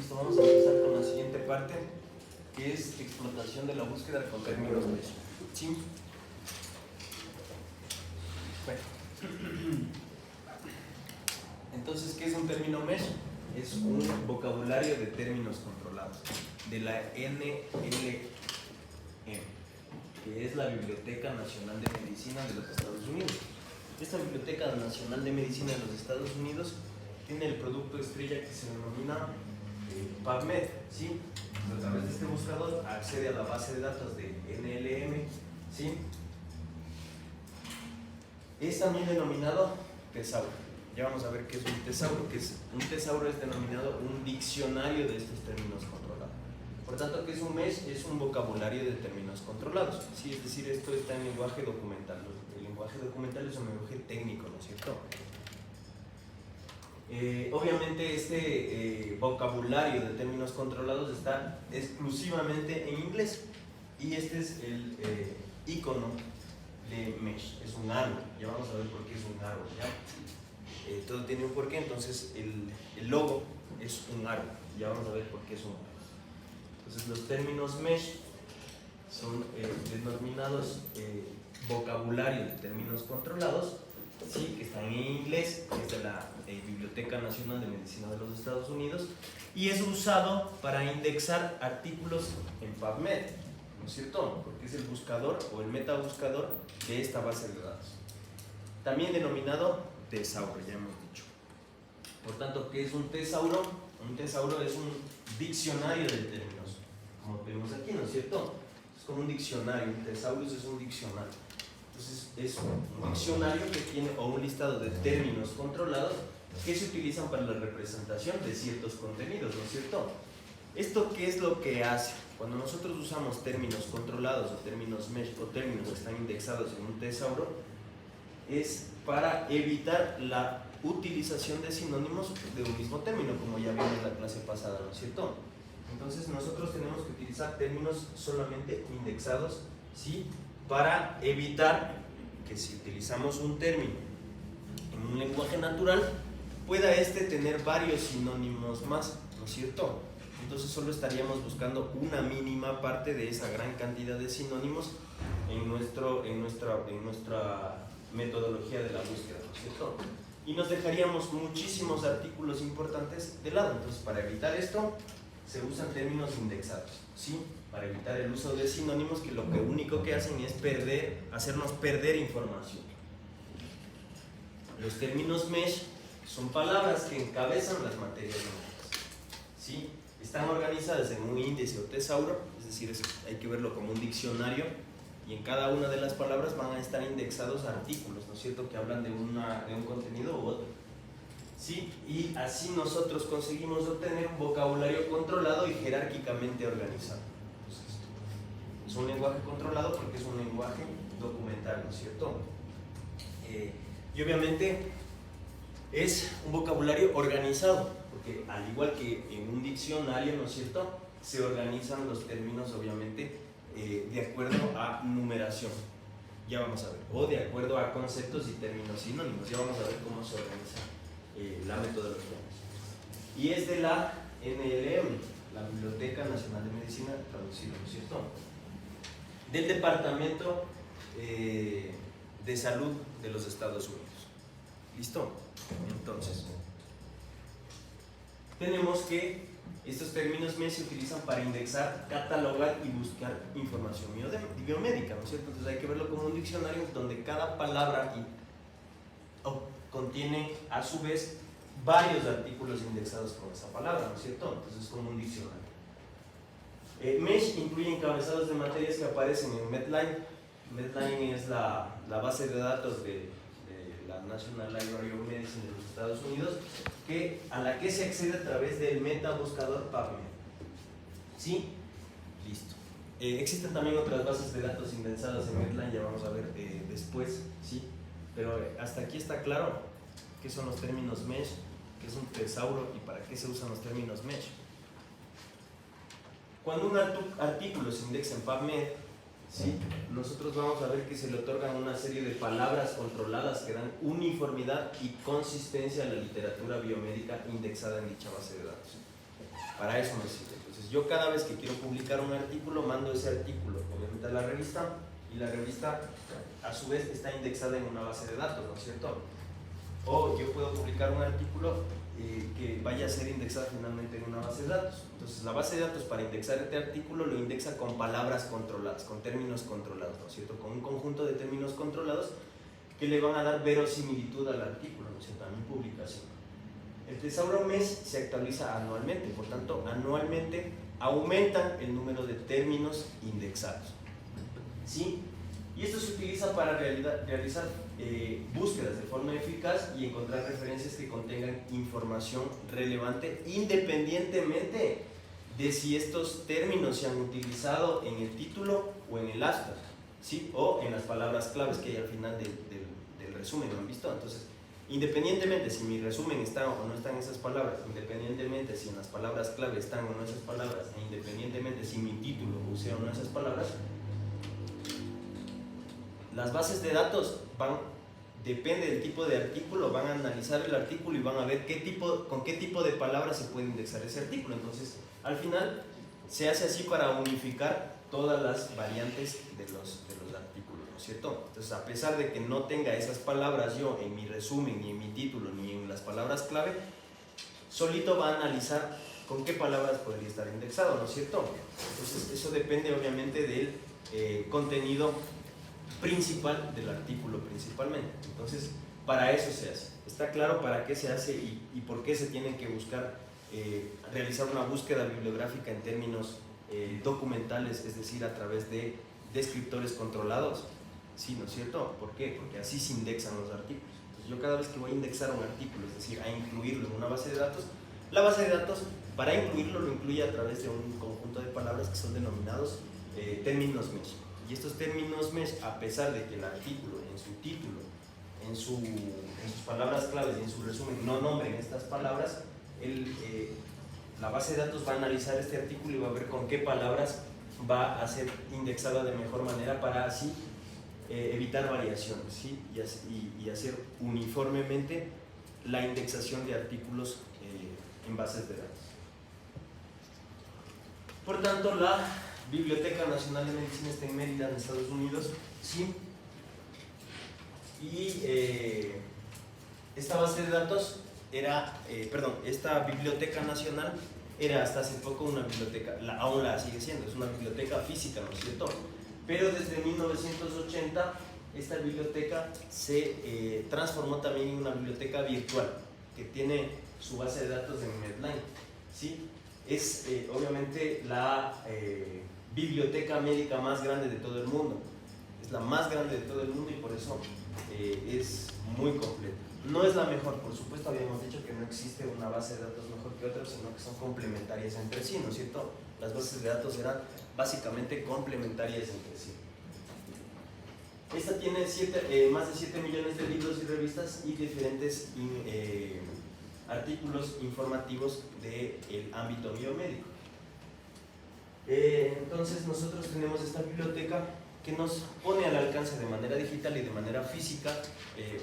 Listo, vamos a empezar con la siguiente parte, que es explotación de la búsqueda con términos mesh. ¿Sí? Bueno. Entonces, ¿qué es un término mesh? Es un vocabulario de términos controlados de la NLM, que es la Biblioteca Nacional de Medicina de los Estados Unidos. Esta Biblioteca Nacional de Medicina de los Estados Unidos tiene el producto estrella que se denomina PubMed, ¿sí? A través de este buscador accede a la base de datos de NLM, ¿sí? Es también denominado tesauro. Ya vamos a ver qué es un tesauro. Un tesauro es denominado un diccionario de estos términos controlados. Por tanto, ¿qué es un mesh? Es un vocabulario de términos controlados, ¿sí? Es decir, esto está en lenguaje documental. El lenguaje documental es un lenguaje técnico, ¿no es cierto? Obviamente este vocabulario de términos controlados está exclusivamente en inglés, y este es el icono de mesh, es un árbol. Ya vamos a ver por qué es un árbol, ¿ya? Todo tiene un porqué, entonces el logo es un árbol, ya vamos a ver por qué es un árbol. Entonces los términos mesh son denominados vocabulario de términos controlados, sí, que están en inglés, que es de la Biblioteca Nacional de Medicina de los Estados Unidos, y es usado para indexar artículos en PubMed, ¿no es cierto? Porque es el buscador o el metabuscador de esta base de datos. También denominado tesauro, ya hemos dicho. Por tanto, ¿qué es un tesauro? Un tesauro es un diccionario de términos, como vemos aquí, ¿no es cierto? Es como un diccionario, un tesaurus es un diccionario. Entonces es un diccionario que tiene, o un listado de términos controlados que se utilizan para la representación de ciertos contenidos, ¿no es cierto? ¿Esto qué es lo que hace? Cuando nosotros usamos términos controlados o términos mesh o términos que están indexados en un tesauro, es para evitar la utilización de sinónimos de un mismo término, como ya vimos en la clase pasada, ¿no es cierto? Entonces nosotros tenemos que utilizar términos solamente indexados, ¿sí? Para evitar que si utilizamos un término en un lenguaje natural, pueda este tener varios sinónimos más, ¿no es cierto? Entonces solo estaríamos buscando una mínima parte de esa gran cantidad de sinónimos en nuestra metodología de la búsqueda, ¿no es cierto? Y nos dejaríamos muchísimos artículos importantes de lado. Entonces, para evitar esto, se usan términos indexados, ¿sí? Para evitar el uso de sinónimos que lo único que hacen es hacernos perder información. Los términos mesh son palabras que encabezan las materias numéricas, ¿sí? Están organizadas en un índice o tesauro, es decir, hay que verlo como un diccionario, y en cada una de las palabras van a estar indexados artículos, ¿no es cierto?, que hablan de un contenido u otro, ¿sí? Y así nosotros conseguimos obtener un vocabulario controlado y jerárquicamente organizado. Entonces, es un lenguaje controlado porque es un lenguaje documental, ¿no es cierto? Y obviamente es un vocabulario organizado, porque al igual que en un diccionario, ¿no es cierto?, se organizan los términos, obviamente, de acuerdo a numeración, ya vamos a ver, o de acuerdo a conceptos y términos sinónimos, ya vamos a ver cómo se organiza la metodología. Y es de la NLM, la Biblioteca Nacional de Medicina, traducido, ¿no es cierto?, del Departamento de Salud de los Estados Unidos. ¿Listo? Entonces, tenemos que estos términos mesh se utilizan para indexar, catalogar y buscar información biomédica, ¿no es cierto? Entonces hay que verlo como un diccionario donde cada palabra contiene a su vez varios artículos indexados con esa palabra, ¿no es cierto? Entonces es como un diccionario. Mesh incluye encabezados de materias que aparecen en Medline. Medline es la base de datos de la National Library of Medicine de los Estados Unidos, a la que se accede a través del metabuscador PubMed. ¿Sí? Listo. Existen también otras bases de datos indexadas en Medline, ya vamos a ver después, ¿sí? Pero hasta aquí está claro qué son los términos mesh, qué es un tesauro y para qué se usan los términos mesh. Cuando un artículo se indexa en PubMed, ¿sí?, nosotros vamos a ver que se le otorgan una serie de palabras controladas que dan uniformidad y consistencia a la literatura biomédica indexada en dicha base de datos. Para eso me sirve. Entonces yo cada vez que quiero publicar un artículo, mando ese artículo obviamente a la revista, y la revista a su vez está indexada en una base de datos, ¿no es cierto? O yo puedo publicar un artículo que vaya a ser indexado finalmente en una base de datos. Entonces la base de datos, para indexar este artículo, lo indexa con palabras controladas, con términos controlados, ¿no es cierto? Con un conjunto de términos controlados que le van a dar verosimilitud al artículo, ¿no es cierto?, a mi publicación. El Tesauro MESH se actualiza anualmente, por tanto, anualmente aumentan el número de términos indexados, ¿sí? Y esto se utiliza para realizar búsquedas de forma eficaz y encontrar referencias que contengan información relevante independientemente de si estos términos se han utilizado en el título o en el abstract, ¿sí? O en las palabras claves que hay al final del resumen, ¿lo han visto? Entonces, independientemente si mi resumen está o no están esas palabras, independientemente si en las palabras clave están o no esas palabras, e independientemente si mi título use o no esas palabras, las bases de datos depende del tipo de artículo, van a analizar el artículo y van a ver con qué tipo de palabras se puede indexar ese artículo. Entonces, al final, se hace así para unificar todas las variantes de los artículos, ¿no es cierto? Entonces, a pesar de que no tenga esas palabras yo en mi resumen, ni en mi título, ni en las palabras clave, solito va a analizar con qué palabras podría estar indexado, ¿no es cierto? Entonces, eso depende obviamente del contenido principal del artículo principalmente. Entonces, para eso se hace. Está claro para qué se hace y por qué se tienen que buscar, realizar una búsqueda bibliográfica en términos documentales, es decir, a través de descriptores controlados. Sí, ¿no es cierto? ¿Por qué? Porque así se indexan los artículos. Entonces, yo cada vez que voy a indexar un artículo, es decir, a incluirlo en una base de datos, la base de datos, para incluirlo, lo incluye a través de un conjunto de palabras que son denominados términos MESH. Y estos términos MESH, a pesar de que el artículo en su título, en sus palabras claves y en su resumen no nombren estas palabras, la base de datos va a analizar este artículo y va a ver con qué palabras va a ser indexada de mejor manera para así evitar variaciones, ¿sí? y hacer uniformemente la indexación de artículos en bases de datos. Por tanto, la Biblioteca Nacional de Medicina está en Mérida, en Estados Unidos, ¿sí? Y esta base de datos esta Biblioteca Nacional era hasta hace poco una biblioteca, aún la sigue siendo, es una biblioteca física, ¿no es cierto? Pero desde 1980 esta biblioteca se transformó también en una biblioteca virtual que tiene su base de datos en Medline, ¿sí? Es obviamente la biblioteca médica más grande de todo el mundo, es la más grande de todo el mundo y por eso es muy completa. No es la mejor, por supuesto, habíamos dicho que no existe una base de datos mejor que otra, sino que son complementarias entre sí, ¿no es cierto? Las bases de datos eran básicamente complementarias entre sí. Esta tiene más de 7 millones de libros y revistas y diferentes artículos informativos del ámbito biomédico. Entonces nosotros tenemos esta biblioteca que nos pone al alcance de manera digital y de manera física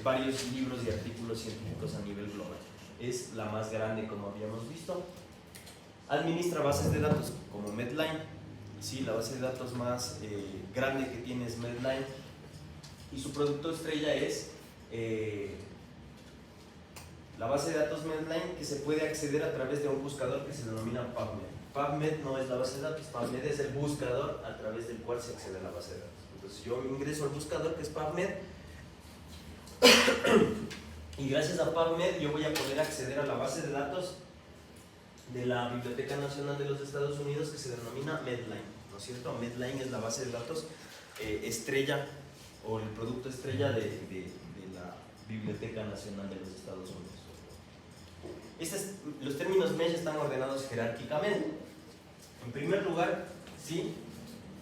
varios libros y artículos científicos a nivel global. Es la más grande, como habíamos visto. Administra bases de datos como Medline. Sí, la base de datos más grande que tiene es Medline y su producto estrella es la base de datos Medline, que se puede acceder a través de un buscador que se denomina PubMed. PubMed no es la base de datos, PubMed es el buscador a través del cual se accede a la base de datos. Entonces yo ingreso al buscador que es PubMed y gracias a PubMed yo voy a poder acceder a la base de datos de la Biblioteca Nacional de los Estados Unidos que se denomina Medline, ¿no es cierto? Medline es la base de datos estrella o el producto estrella de la Biblioteca Nacional de los Estados Unidos. Los términos MESH están ordenados jerárquicamente. En primer lugar, ¿sí?,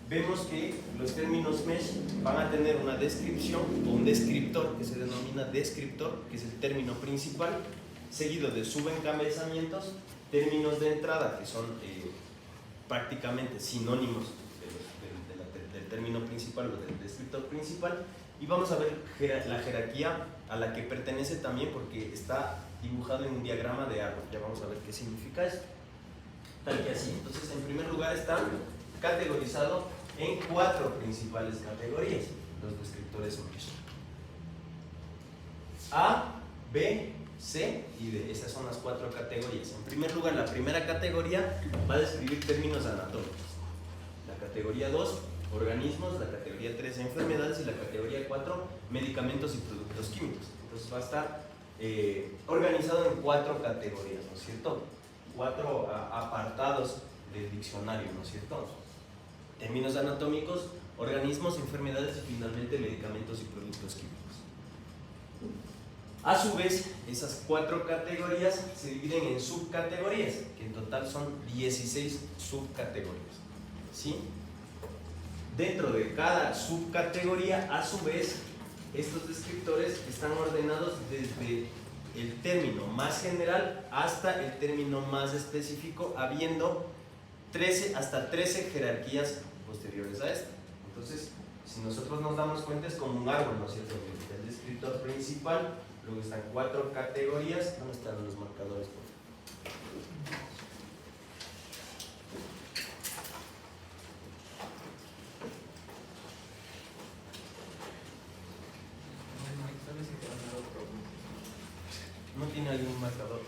vemos que los términos MESH van a tener una descripción o un descriptor que se denomina descriptor, que es el término principal, seguido de subencabezamientos, términos de entrada que son prácticamente sinónimos del término principal o del descriptor principal, y vamos a ver la jerarquía a la que pertenece también porque está dibujado en un diagrama de árbol. Ya vamos a ver qué significa eso. tal que así. Entonces, en primer lugar está categorizado en 4 principales categorías, los descriptores mesh. A, B, C y D. Esas son las 4 categorías. En primer lugar, la primera categoría va a describir términos anatómicos. La categoría 2, organismos. La categoría 3, enfermedades. Y la categoría 4, medicamentos y productos químicos. Entonces va a estar organizado en 4 categorías, ¿no es cierto? 4 apartados del diccionario, ¿no es cierto? Términos anatómicos, organismos, enfermedades y finalmente medicamentos y productos químicos. A su vez, esas 4 categorías se dividen en subcategorías, que en total son 16 subcategorías, ¿sí? Dentro de cada subcategoría, a su vez, estos descriptores están ordenados desde el término más general hasta el término más específico, habiendo hasta 13 jerarquías posteriores a esta. Entonces, si nosotros nos damos cuenta, es como un árbol, ¿no es cierto? El descriptor principal, luego están 4 categorías. ¿Dónde están los marcadores? ¿No tiene algún marcador?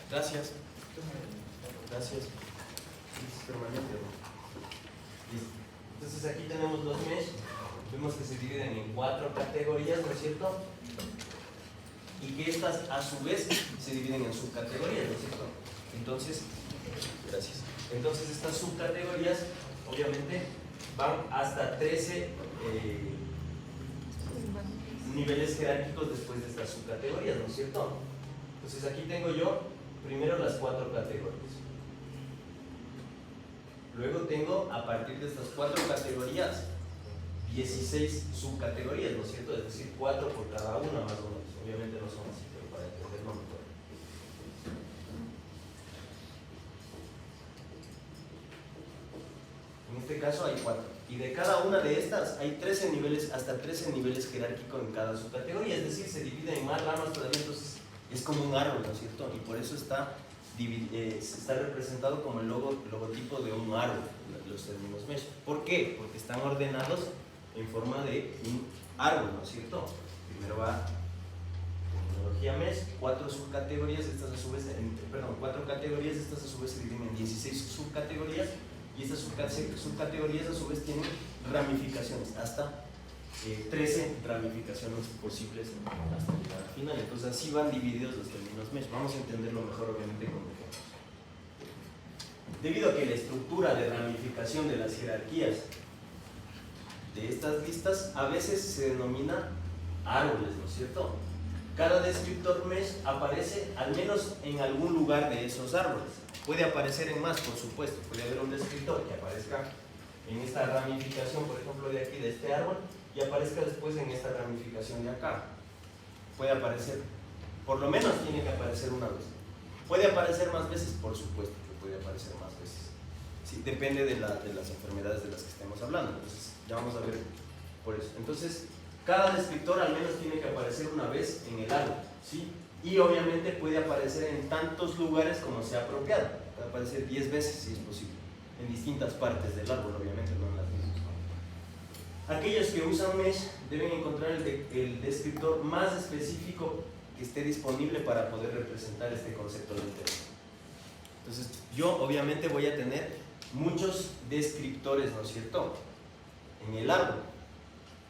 Gracias. Gracias. Es permanente, ¿no? Listo. Entonces aquí tenemos los mesh. Vemos que se dividen en 4 categorías, ¿no es cierto? Y que estas a su vez se dividen en subcategorías, ¿no es cierto? Entonces, gracias. Entonces estas subcategorías obviamente van hasta 13 niveles jerárquicos después de estas subcategorías, ¿no es cierto? Entonces aquí tengo yo primero las 4 categorías. Luego tengo, a partir de estas 4 categorías, 16 subcategorías, ¿no es cierto? Es decir, 4 por cada una más o menos. Obviamente no son así, pero para entenderlo mejor. En este caso hay 4. Y de cada una de estas hay 13 niveles, hasta 13 niveles jerárquicos en cada subcategoría. Es decir, se divide en más ramas todavía, entonces es como un árbol, ¿no es cierto? Y por eso está representado como el logotipo de un árbol, los términos mesh. ¿Por qué? Porque están ordenados en forma de un árbol, ¿no es cierto? Primero va terminología mesh, 4 subcategorías, estas a su vez, 4 categorías, estas a su vez se dividen en 16 subcategorías, y estas subcategorías a su vez tienen ramificaciones, hasta 13 ramificaciones posibles hasta llegar al final. Entonces así van divididos los términos mesh. Vamos a entenderlo mejor obviamente con ejemplos. Debido a que la estructura de ramificación de las jerarquías de estas listas a veces se denomina árboles, ¿no es cierto? Cada descriptor mesh aparece al menos en algún lugar de esos árboles. Puede aparecer en más, por supuesto. Puede haber un descriptor que aparezca en esta ramificación, por ejemplo, de aquí, de este árbol, y aparezca después en esta ramificación de acá. Puede aparecer, por lo menos tiene que aparecer una vez. Puede aparecer más veces, por supuesto que puede aparecer más veces. Sí, depende de las enfermedades de las que estemos hablando. Entonces, ya vamos a ver por eso. Entonces, cada descriptor al menos tiene que aparecer una vez en el árbol, ¿sí? Y obviamente puede aparecer en tantos lugares como sea apropiado. Puede aparecer 10 veces si es posible, en distintas partes del árbol, obviamente, no en las mismas. Aquellos que usan mesh deben encontrar el descriptor más específico que esté disponible para poder representar este concepto del término. Entonces, yo obviamente voy a tener muchos descriptores, ¿no es cierto?, en el árbol,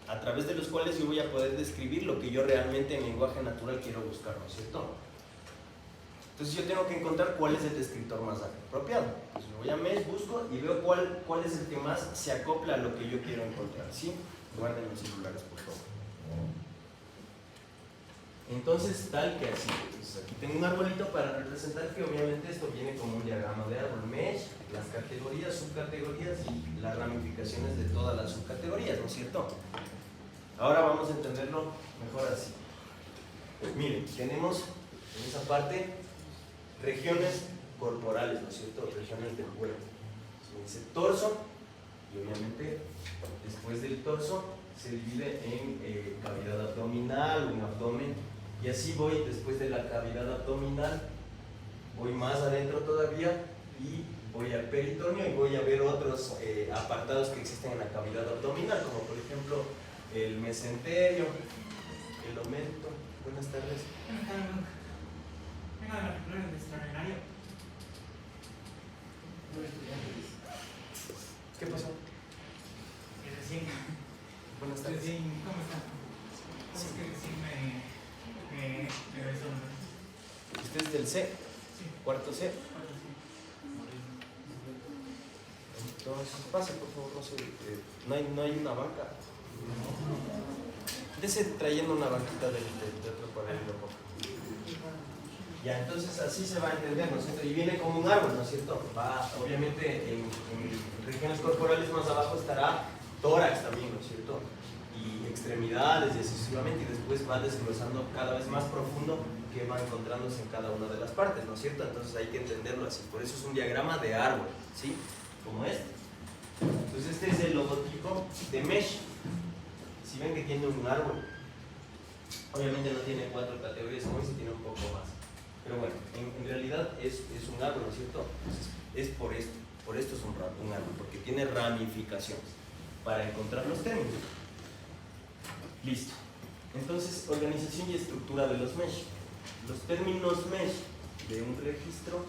a través de los cuales yo voy a poder describir lo que yo realmente en lenguaje natural quiero buscar, ¿no es cierto? Entonces yo tengo que encontrar cuál es el descriptor más apropiado. Entonces yo voy a mesh, busco y veo cuál es el que más se acopla a lo que yo quiero encontrar, ¿sí? Guarden los celulares, por favor. Entonces, tal que así. Entonces, aquí tengo un arbolito para representar que obviamente esto viene como un diagrama de árbol. Mesh, las categorías, subcategorías y las ramificaciones de todas las subcategorías, ¿no es cierto? Ahora vamos a entenderlo mejor así. Pues miren, tenemos en esa parte regiones corporales, ¿no es cierto? Regiones del cuerpo. Se dice torso, y obviamente después del torso se divide en cavidad abdominal, un abdomen, y así voy después de la cavidad abdominal, voy más adentro todavía y voy al peritoneo y voy a ver otros apartados que existen en la cavidad abdominal, como por ejemplo el mesenterio, el omento. Buenas tardes. Venga, de la reunión de extraordinario. ¿Qué pasó? Recién. Buenas tardes. Recién, ¿cómo están? Es que recién me regresó. ¿Usted es del C? Sí. ¿Cuarto C? Bueno, sí. Entonces, pase por favor, no sé, no hay una banca. Dese trayendo una banquita de otro cuaderno. Ya, entonces así se va a entender, ¿no es cierto? Y viene como un árbol, ¿no es cierto? Va, obviamente, en regiones corporales más abajo estará tórax también, ¿no es cierto? Y extremidades y así sucesivamente, y después va desglosando cada vez más profundo que va encontrándose en cada una de las partes, ¿no es cierto? Entonces hay que entenderlo así, por eso es un diagrama de árbol, ¿sí? Como este. Entonces este es el logotipo de Mesh. Si ven que tiene un árbol, obviamente no tiene 4 categorías, como dice, tiene un poco más. Pero bueno, en realidad es un árbol, ¿no es cierto? Entonces, es por esto es un árbol, porque tiene ramificaciones para encontrar los términos. Listo. Entonces, organización y estructura de los mesh. Los términos mesh de un registro,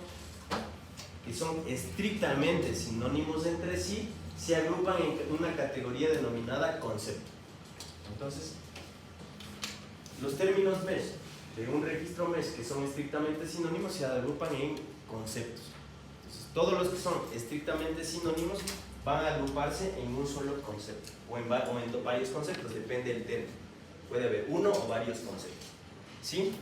que son estrictamente sinónimos entre sí, se agrupan en una categoría denominada concepto. Entonces, los términos mesh de un registro mesh que son estrictamente sinónimos se agrupan en conceptos. Entonces, todos los que son estrictamente sinónimos van a agruparse en un solo concepto o en varios conceptos, depende del término. Puede haber uno o varios conceptos. ¿Sí?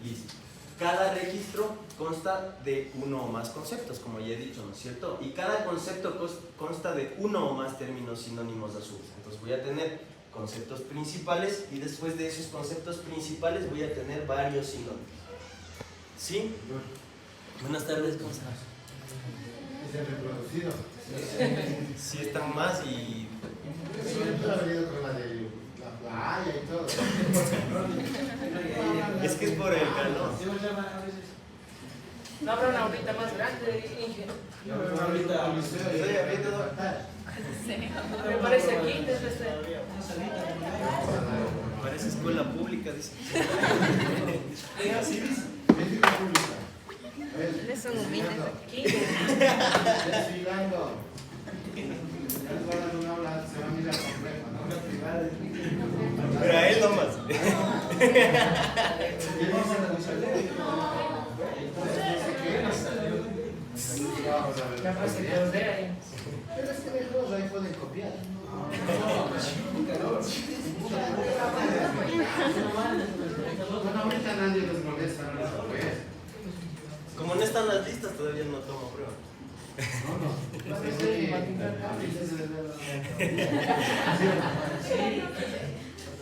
Listo. Cada registro consta de uno o más conceptos, como ya he dicho, ¿no es cierto? Y cada concepto consta de uno o más términos sinónimos a su vez. Entonces voy a tener conceptos principales y después de esos conceptos principales voy a tener varios sinónimos. ¿Sí? Buenas tardes, ¿cómo estás? Es el reproducido. Sí, están más y... Siempre ha venido con la de la playa y todo. Es que es por el calor. No habrá una horita más grande, Inge. Ahorita Me parece aquí, desde este. Parece escuela pública, dice. ¿Sí dice? Son humildes aquí. Desfilando. Se va a mirar complejo, ¿no? Pero a él nomás. Vamos a ver. Ya parece que los de ahí. Pero es que mejor ahí pueden copiar. Bueno, ahorita nadie les molesta, no les molesta. Como no están las listas, todavía no tomo prueba.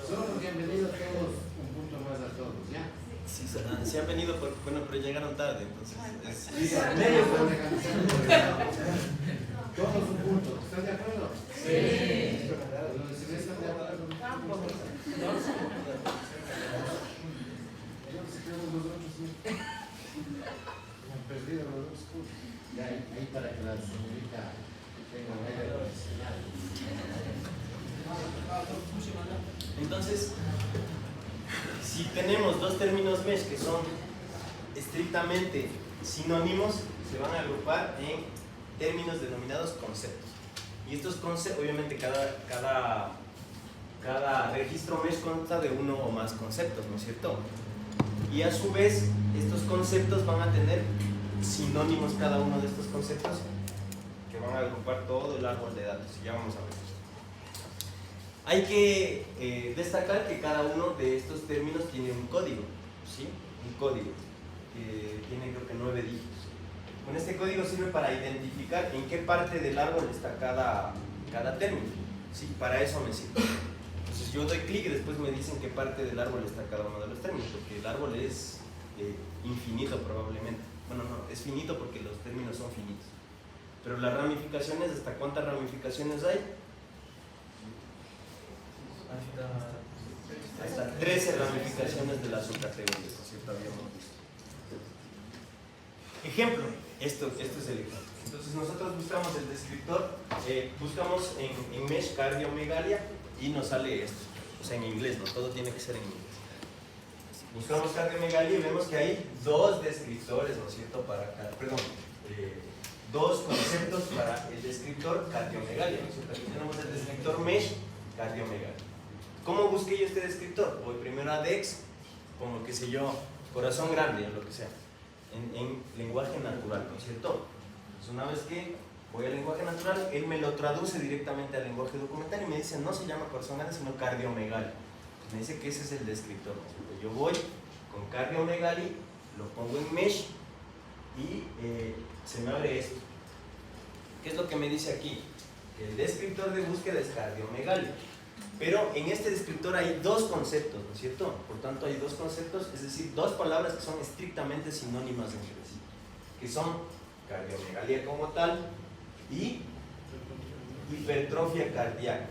Solo porque han venido todos un punto más a todos, ¿ya? Sí, se han venido, bueno, pero llegaron tarde, entonces. Todos un punto, ¿están de acuerdo? Sí. Los de están de acuerdo. Han perdido los dos puntos. Ya, ahí para que la señorita tenga un aire profesional. Entonces, si tenemos dos términos mesh que son estrictamente sinónimos, se van a agrupar en términos denominados conceptos. Y estos conceptos, obviamente cada registro mesh consta de uno o más conceptos, ¿no es cierto? Y a su vez, estos conceptos van a tener sinónimos cada uno de estos conceptos que van a agrupar todo el árbol de datos. Y ya vamos a ver. Hay que destacar que cada uno de estos términos tiene un código, ¿sí? Un código que tiene creo que 9 dígitos. Con este código sirve para identificar en qué parte del árbol está cada término, ¿sí? Para eso me sirve. Entonces yo doy clic y después me dicen qué parte del árbol está cada uno de los términos, porque el árbol es infinito probablemente. bueno, no, es finito porque los términos son finitos. Pero las ramificaciones, ¿hasta cuántas ramificaciones hay? Hasta 13 ramificaciones de las subcategorías, ¿no es cierto? Habíamos visto. Ejemplo, esto es el ejemplo. Entonces nosotros buscamos el descriptor, buscamos en Mesh cardiomegalia y nos sale esto. O sea, en inglés, no todo tiene que ser en inglés. Buscamos cardiomegalia y vemos que hay dos descriptores, ¿no es cierto? Dos conceptos para el descriptor cardiomegalia, ¿no es cierto? Aquí tenemos el descriptor Mesh cardiomegalia. ¿Cómo busqué yo este descriptor? Voy primero a DEX, como qué sé yo, corazón grande o lo que sea, en lenguaje natural, ¿no es cierto? Entonces una vez que voy al lenguaje natural, él me lo traduce directamente al lenguaje documental y me dice, no se llama corazón grande, sino cardiomegalia. Me dice que ese es el descriptor, ¿no es cierto? Yo voy con cardiomegalia, lo pongo en Mesh y se me abre esto. ¿Qué es lo que me dice aquí? El descriptor de búsqueda es cardiomegalia. Pero en este descriptor hay dos conceptos, ¿no es cierto? Por tanto, hay dos conceptos, es decir, dos palabras que son estrictamente sinónimas entre sí, que son cardiomegalia como tal y hipertrofia cardíaca.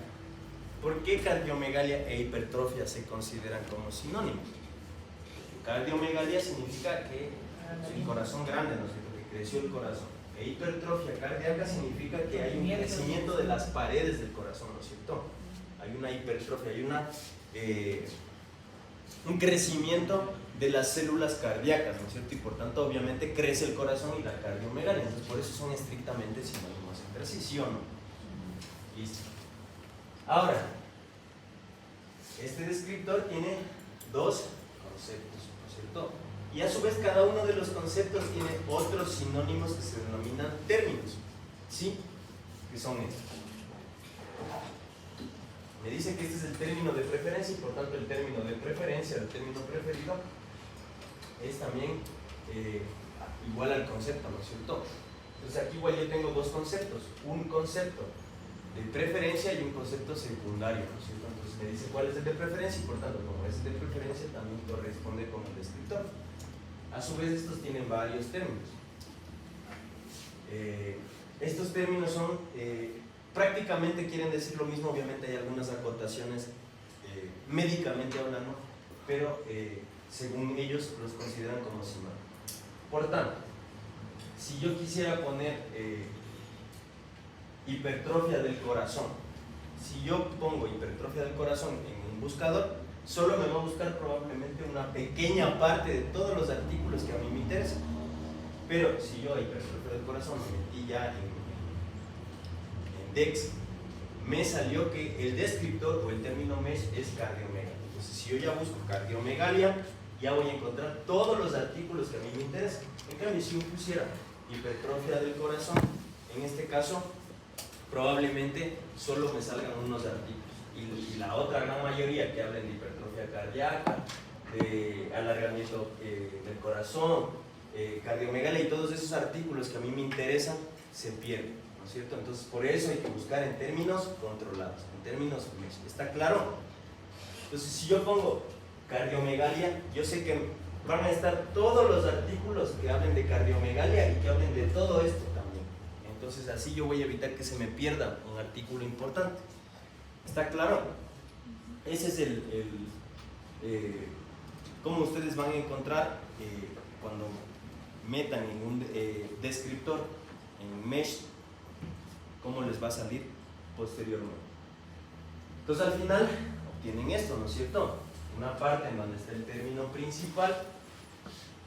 ¿Por qué cardiomegalia e hipertrofia se consideran como sinónimos? Cardiomegalia significa que el corazón grande, ¿no es cierto? Que creció el corazón. E hipertrofia cardíaca significa que hay un crecimiento de las paredes del corazón, ¿no es cierto? Hay una hipertrofia, hay un crecimiento de las células cardíacas, ¿no es cierto? Y por tanto, obviamente, crece el corazón y la cardiomegalia. Entonces, por eso son estrictamente sinónimos entre sí, ¿sí o no? Listo. Ahora, este descriptor tiene dos conceptos, ¿no es cierto? Y a su vez, cada uno de los conceptos tiene otros sinónimos que se denominan términos, ¿sí? Que son estos. Me dice que este es el término de preferencia y por tanto el término de preferencia, el término preferido, es también igual al concepto, ¿no es cierto? Entonces aquí igual yo tengo dos conceptos, un concepto de preferencia y un concepto secundario, ¿no es cierto? Entonces me dice cuál es el de preferencia y por tanto como es el de preferencia también corresponde con el descriptor. A su vez estos tienen varios términos. Estos términos son prácticamente quieren decir lo mismo, obviamente hay algunas acotaciones médicamente hablando, pero según ellos los consideran como sinónimos. Por tanto, si yo quisiera poner hipertrofia del corazón, si yo pongo hipertrofia del corazón en un buscador, solo me va a buscar probablemente una pequeña parte de todos los artículos que a mí me interesan. Pero si yo a hipertrofia del corazón me metí ya en DEX, me salió que el descriptor o el término Mesh es cardiomegalia. Entonces, si yo ya busco cardiomegalia, ya voy a encontrar todos los artículos que a mí me interesan. En cambio, si yo pusiera hipertrofia del corazón, en este caso, probablemente solo me salgan unos artículos. Y la otra gran mayoría que hablen de hipertrofia cardíaca, de alargamiento del corazón, cardiomegalia y todos esos artículos que a mí me interesan, se pierden. ¿No es cierto? Entonces, por eso hay que buscar en términos controlados, en términos Mesh. ¿Está claro? Entonces, si yo pongo cardiomegalia, yo sé que van a estar todos los artículos que hablen de cardiomegalia y que hablen de todo esto también. Entonces, así yo voy a evitar que se me pierda un artículo importante. ¿Está claro? Ese es cómo ustedes van a encontrar cuando metan en un descriptor, en Mesh, cómo les va a salir posteriormente. Entonces al final obtienen esto, ¿no es cierto? Una parte en donde está el término principal,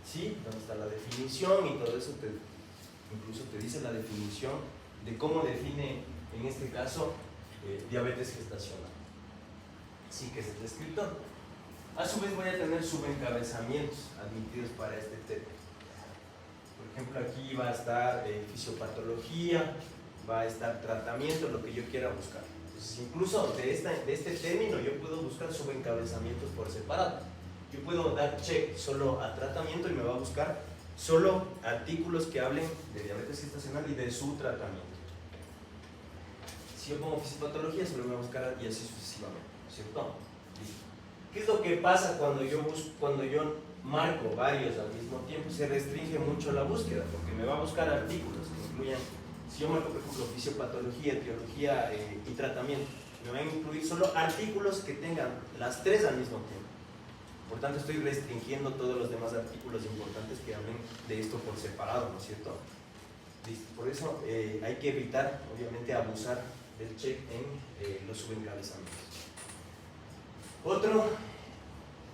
¿sí? Donde está la definición y todo eso, incluso te dice la definición de cómo define, en este caso, diabetes gestacional. Sí, que es el descriptor. A su vez voy a tener subencabezamientos admitidos para este tema. Por ejemplo, aquí va a estar fisiopatología, va a estar tratamiento, lo que yo quiera buscar. Entonces, incluso de este término yo puedo buscar subencabezamientos por separado. Yo puedo dar check solo a tratamiento y me va a buscar solo artículos que hablen de diabetes gestacional y de su tratamiento. Si yo pongo fisiopatología, solo me va a buscar y así sucesivamente, ¿cierto? ¿Qué es lo que pasa cuando yo marco varios al mismo tiempo, se restringe mucho la búsqueda, porque me va a buscar artículos que incluyan, si yo marco por ejemplo fisiopatología, etiología y tratamiento, me van a incluir solo artículos que tengan las tres al mismo tiempo. Por tanto, estoy restringiendo todos los demás artículos importantes que hablen de esto por separado, ¿no es cierto? Listo. Por eso hay que evitar, obviamente, abusar del check en los subencabezamientos. Otro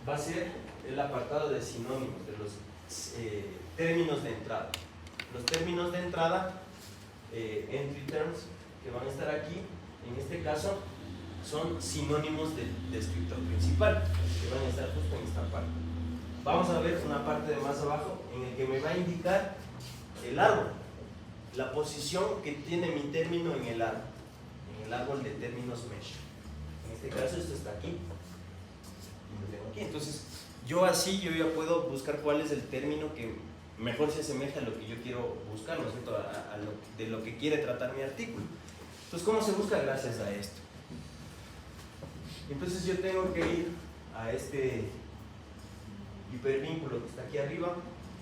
va a ser el apartado de sinónimos, de los términos de entrada. Los términos de entrada, entry terms, que van a estar aquí, en este caso, son sinónimos del descriptor principal, que van a estar justo en esta parte. Vamos a ver una parte de más abajo en el que me va a indicar el árbol, la posición que tiene mi término en el árbol de términos mesh. En este caso esto está aquí y lo tengo aquí. Entonces yo ya puedo buscar cuál es el término que mejor se asemeja a lo que yo quiero buscar, ¿no es cierto? De lo que quiere tratar mi artículo. Entonces, ¿cómo se busca? Gracias a esto. Entonces yo tengo que ir a este hipervínculo que está aquí arriba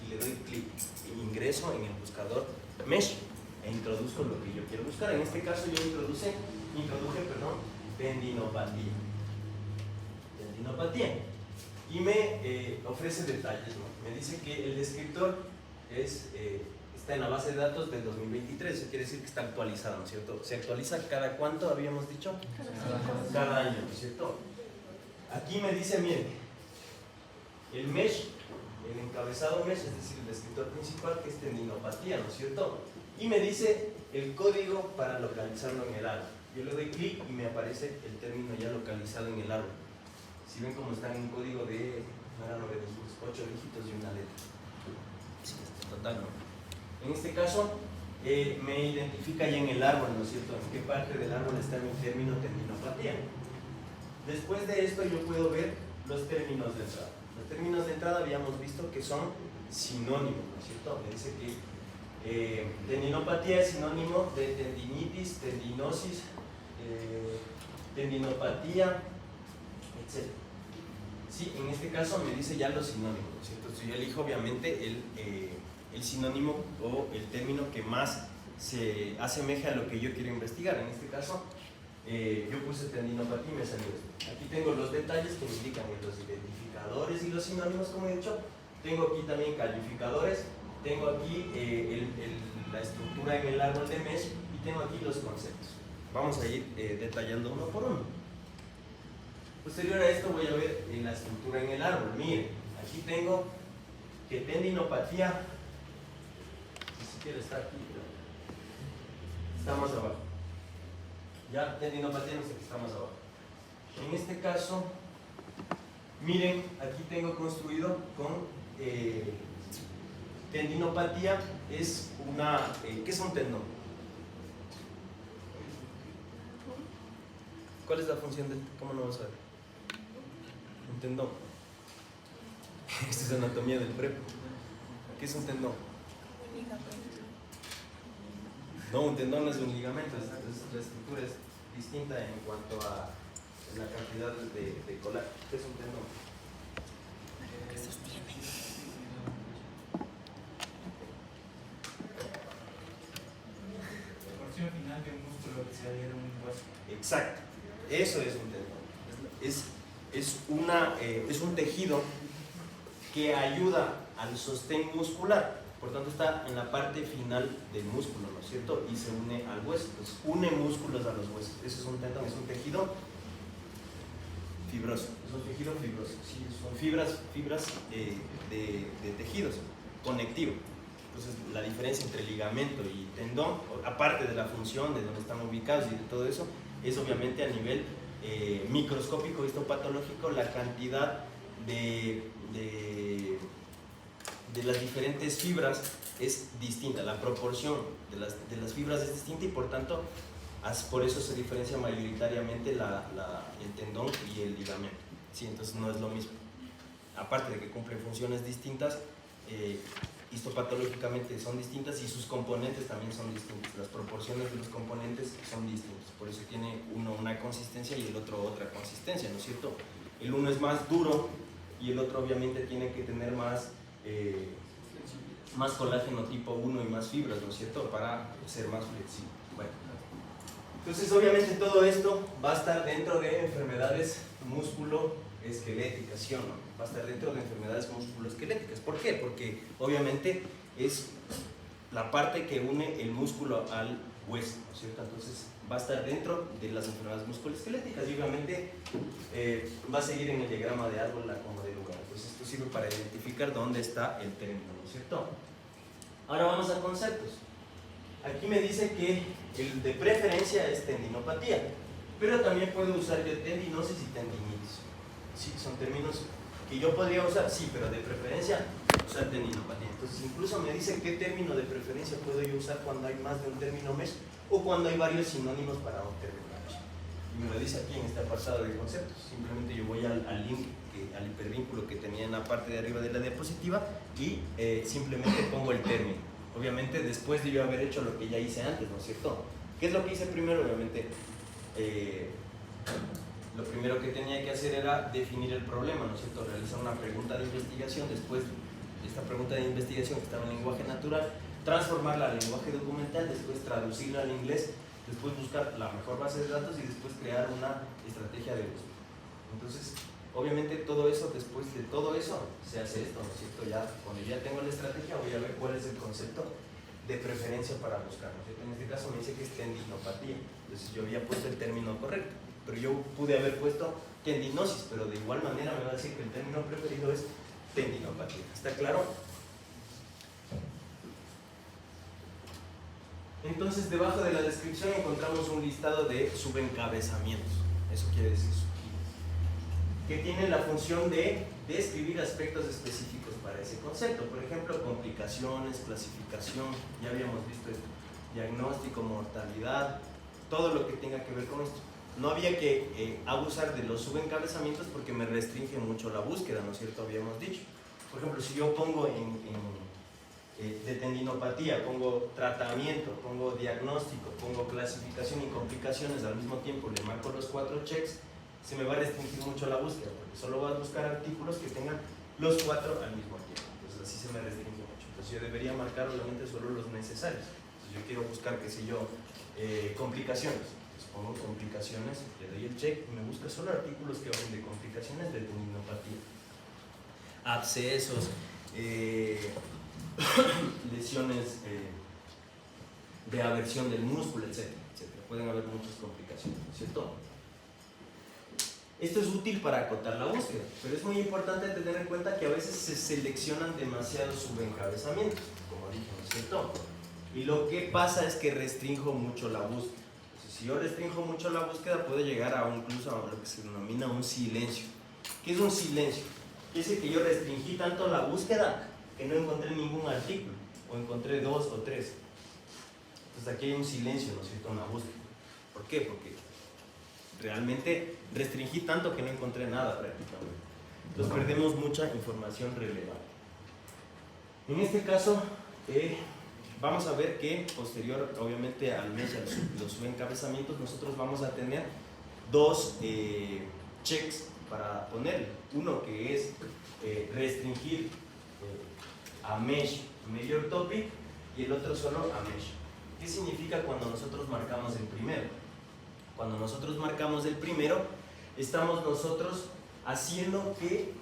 y le doy clic e ingreso en el buscador mesh e introduzco lo que yo quiero buscar. En este caso yo introduje tendinopatía y me ofrece detalles, ¿no? Me dice que el descriptor está en la base de datos del 2023, eso quiere decir que está actualizado, ¿no es cierto? ¿Se actualiza cada cuánto habíamos dicho? Cada año, ¿no es cierto? Aquí me dice, miren, el mesh, el encabezado mesh, es decir, el descriptor principal, que es tendinopatía, ¿no es cierto? Y me dice el código para localizarlo en el árbol. Yo le doy clic y me aparece el término ya localizado en el árbol. Si ven cómo está en un código de, no eran 9 dígitos, 8 dígitos y una letra. Sí, total, ¿no? En este caso, me identifica ya en el árbol, ¿no es cierto? En qué parte del árbol está mi término tendinopatía. Después de esto yo puedo ver los términos de entrada. Los términos de entrada habíamos visto que son sinónimos, ¿no es cierto? Me dice que tendinopatía es sinónimo de tendinitis, tendinosis, tendinopatía, etc. Sí, en este caso me dice ya los sinónimos, ¿no es cierto? Entonces yo elijo obviamente el sinónimo o el término que más se asemeja a lo que yo quiero investigar. En este caso, yo puse tendinopatía y me salió esto. Aquí tengo los detalles que me indican los identificadores y los sinónimos, como he dicho. Tengo aquí también calificadores, tengo aquí la estructura en el árbol de mesh y tengo aquí los conceptos. Vamos a ir detallando uno por uno. Posterior a esto voy a ver la estructura en el árbol. Miren, aquí tengo que tendinopatía, ni siquiera está aquí, pero está más abajo. Ya, tendinopatía no sé que está más abajo. En este caso, miren, aquí tengo construido con tendinopatía, es una, ¿qué es un tendón? ¿Cuál es la función del, cómo no vas a ver? Un tendón. Esto es anatomía del prepo. ¿Qué es un tendón? No, un tendón no es un ligamento, la estructura es distinta en cuanto a la cantidad de colágeno. ¿Qué es un tendón? La porción final de un músculo que se adhiere a un hueso. Exacto, eso es un tendón. Es un tejido que ayuda al sostén muscular. Por tanto, está en la parte final del músculo, ¿no es cierto? Y se une al hueso. Entonces, une músculos a los huesos. Eso es un tendón, es un tejido fibroso. Es un tejido fibroso. Sí, son fibras de tejidos conectivos. Entonces, la diferencia entre ligamento y tendón, aparte de la función, de dónde están ubicados y de todo eso, es obviamente a nivel microscópico, histopatológico, la cantidad de las diferentes fibras es distinta, la proporción de las fibras es distinta y por tanto por eso se diferencia mayoritariamente el tendón y el ligamento. Sí, entonces no es lo mismo. Aparte de que cumplen funciones distintas, histopatológicamente son distintas y sus componentes también son distintos. Las proporciones de los componentes son distintas. Por eso tiene uno una consistencia y el otro otra consistencia, ¿no es cierto? El uno es más duro y el otro obviamente tiene que tener más colágeno tipo 1 y más fibras, ¿no es cierto?, para ser más flexible. Bueno, entonces obviamente todo esto va a estar dentro de enfermedades músculo-esqueléticas, ¿sí o no? Va a estar dentro de enfermedades músculo-esqueléticas. ¿Por qué? Porque obviamente es la parte que une el músculo al hueso, ¿no es cierto? Entonces va a estar dentro de las enfermedades musculoesqueléticas y obviamente va a seguir en el diagrama de árbol como de lugar. Entonces esto sirve para identificar dónde está el término, ¿no es cierto? Ahora vamos a conceptos. Aquí me dice que el de preferencia es tendinopatía, pero también puedo usar yo tendinosis y tendinitis. Sí, son términos que yo podría usar, sí, pero de preferencia usar tendinopatía. Entonces incluso me dice qué término de preferencia puedo yo usar cuando hay más de un término mesh o cuando hay varios sinónimos para un término mesh. Y me lo dice aquí en este apartado de conceptos. Simplemente yo voy al link, al hipervínculo que tenía en la parte de arriba de la diapositiva y simplemente pongo el término. Obviamente después de yo haber hecho lo que ya hice antes, ¿no es cierto? ¿Qué es lo que hice primero? Obviamente lo primero que tenía que hacer era definir el problema, ¿no es cierto? Realizar una pregunta de investigación, después de esta pregunta de investigación que estaba en lenguaje natural, transformarla al lenguaje documental, después traducirla al inglés, después buscar la mejor base de datos y después crear una estrategia de búsqueda. Entonces, obviamente todo eso, después de todo eso, se hace esto, ¿no es cierto? Ya, cuando ya tengo la estrategia voy a ver cuál es el concepto de preferencia para buscar, ¿no es cierto? En este caso me dice que es tendinopatía, entonces yo había puesto el término correcto, pero yo pude haber puesto tendinosis, pero de igual manera me va a decir que el término preferido es tendinopatía. ¿Está claro? Entonces, debajo de la descripción encontramos un listado de subencabezamientos. Eso quiere decir que tienen la función de describir aspectos específicos para ese concepto. Por ejemplo, complicaciones, clasificación, ya habíamos visto esto, diagnóstico, mortalidad, todo lo que tenga que ver con esto. No había que abusar de los subencabezamientos porque me restringe mucho la búsqueda, ¿no es cierto? Habíamos dicho. Por ejemplo, si yo pongo de tendinopatía, pongo tratamiento, pongo diagnóstico, pongo clasificación y complicaciones al mismo tiempo, le marco los 4 checks, se me va a restringir mucho la búsqueda, porque solo voy a buscar artículos que tengan los 4 al mismo tiempo. Entonces así se me restringe mucho. Entonces yo debería marcar obviamente solo los necesarios. Entonces yo quiero buscar, qué sé yo, complicaciones. Entonces pongo complicaciones, le doy el check y me busca solo artículos que hablen de complicaciones de tendinopatía. Abscesos, lesiones de aversión del músculo, etcétera, etcétera. Pueden haber muchas complicaciones, ¿cierto? Esto es útil para acotar la búsqueda, pero es muy importante tener en cuenta que a veces se seleccionan demasiados subencabezamientos, como dije, ¿no es cierto? Y lo que pasa es que restrinjo mucho la búsqueda. Entonces, si yo restringo mucho la búsqueda, puedo llegar incluso a lo que se denomina un silencio. ¿Qué es un silencio? Dice que yo restringí tanto la búsqueda que no encontré ningún artículo, o encontré 2 o 3. Entonces aquí hay un silencio, ¿no es cierto?, en la búsqueda. ¿Por qué? Porque realmente restringí tanto que no encontré nada prácticamente. Entonces perdemos mucha información relevante. En este caso, vamos a ver que posterior, obviamente, al mesh, los subencabezamientos, nosotros vamos a tener 2 checks para ponerle. Uno que es restringir a mesh major topic y el otro solo a mesh. ¿Qué significa cuando nosotros marcamos el primero? Cuando nosotros marcamos el primero, estamos nosotros haciendo que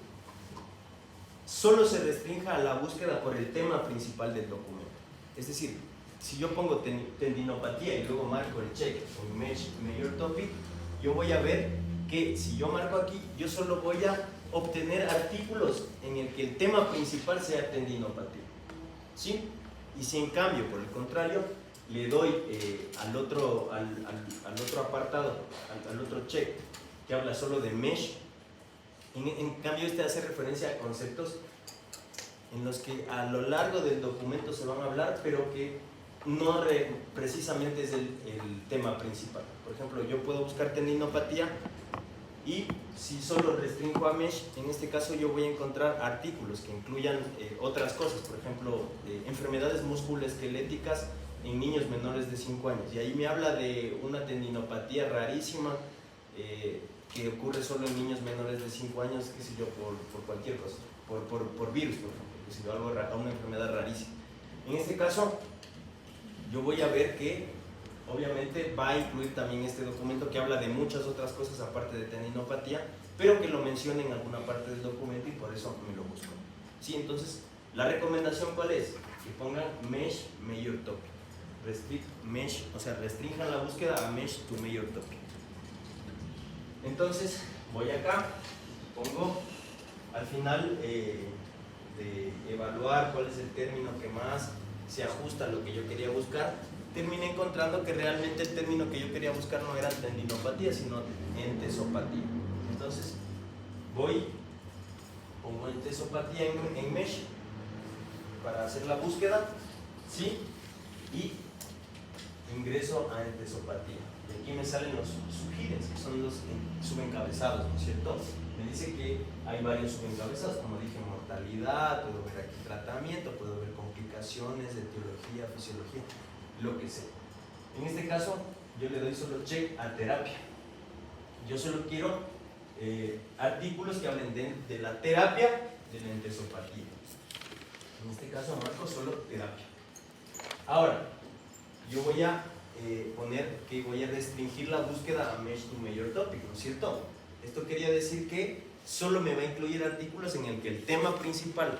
solo se restrinja a la búsqueda por el tema principal del documento. Es decir, si yo pongo tendinopatía y luego marco el check con mesh major topic, yo voy a ver que si yo marco aquí, yo solo voy a obtener artículos en el que el tema principal sea tendinopatía, ¿sí? Y si en cambio, por el contrario, le doy al otro apartado, al otro check, que habla solo de mesh, en cambio este hace referencia a conceptos en los que a lo largo del documento se van a hablar, pero que no precisamente es el tema principal. Por ejemplo, yo puedo buscar tendinopatía y si solo restringo a mesh, en este caso yo voy a encontrar artículos que incluyan otras cosas, por ejemplo, enfermedades musculoesqueléticas en niños menores de 5 años. Y ahí me habla de una tendinopatía rarísima que ocurre solo en niños menores de 5 años, qué sé yo, por cualquier cosa, por virus, por ejemplo, que si algo, una enfermedad rarísima. En este caso, yo voy a ver que obviamente va a incluir también este documento que habla de muchas otras cosas aparte de tendinopatía, pero que lo mencione en alguna parte del documento y por eso me lo busco. Sí, entonces, la recomendación ¿cuál es? Que pongan mesh major topic. Restrict mesh, o sea, restrinjan la búsqueda a mesh to major topic. Entonces, voy acá, pongo al final de evaluar cuál es el término que más se ajusta a lo que yo quería buscar, terminé encontrando que realmente el término que yo quería buscar no era tendinopatía, sino entesopatía. Entonces, pongo entesopatía en mesh para hacer la búsqueda, ¿sí? Y ingreso a entesopatía. Y aquí me salen los subheadings, que son los subencabezados, ¿no es cierto? Me dice que hay varios subencabezados, como dije, mortalidad, puedo ver aquí tratamiento, puedo ver complicaciones, etiología, fisiología, lo que sea. En este caso, yo le doy solo check a terapia. Yo solo quiero artículos que hablen de la terapia de la entesopatía. En este caso, marco solo terapia. Ahora, yo voy a poner que voy a restringir la búsqueda a mesh to major topic, ¿no es cierto? Esto quería decir que solo me va a incluir artículos en el que el tema principal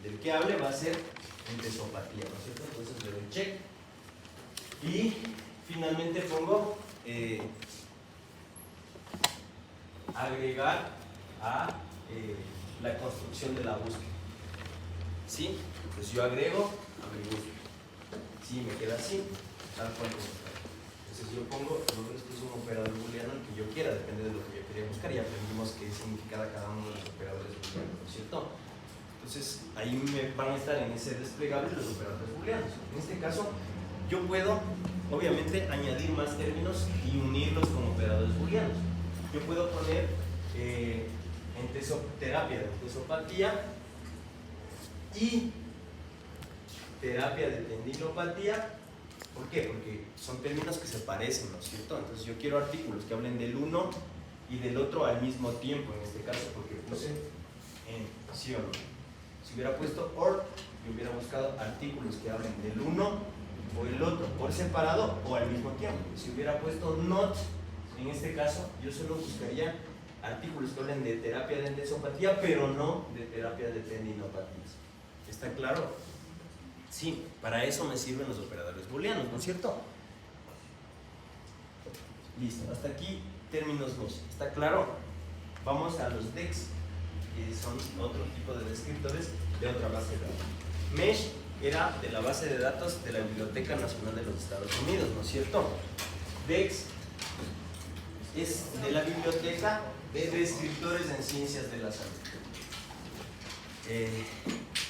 del que hable va a ser entesopatía, ¿no es cierto? Entonces le doy check y finalmente pongo agregar a la construcción de la búsqueda, ¿sí? Entonces yo agrego a mi búsqueda. Sí, me queda así, tal cual como está. Entonces yo pongo, esto es un operador booleano el que yo quiera, depende de lo que yo quería buscar, y aprendimos qué significa cada uno de los operadores booleanos, ¿no es cierto? Entonces ahí me van a estar en ese desplegable los operadores booleanos. En este caso, yo puedo, obviamente, añadir más términos y unirlos como operadores booleanos. Yo puedo poner terapia de entesopatía y terapia de tendinopatía. ¿Por qué? Porque son términos que se parecen, ¿no es cierto? Entonces yo quiero artículos que hablen del uno y del otro al mismo tiempo, en este caso, porque puse en sí o no. Si hubiera puesto or, yo hubiera buscado artículos que hablen del uno o el otro, por separado o al mismo tiempo. Si hubiera puesto not, en este caso, yo solo buscaría artículos que hablen de terapia de entesopatía, pero no de terapia de tendinopatías. ¿Está claro? Sí, para eso me sirven los operadores booleanos, ¿no es cierto? Listo, hasta aquí términos mesh. ¿Está claro? Vamos a los DEX, que son otro tipo de descriptores de otra base de datos. Mesh era de la base de datos de la Biblioteca Nacional de los Estados Unidos, ¿no es cierto? DEX es de la Biblioteca de Descriptores en Ciencias de la Salud.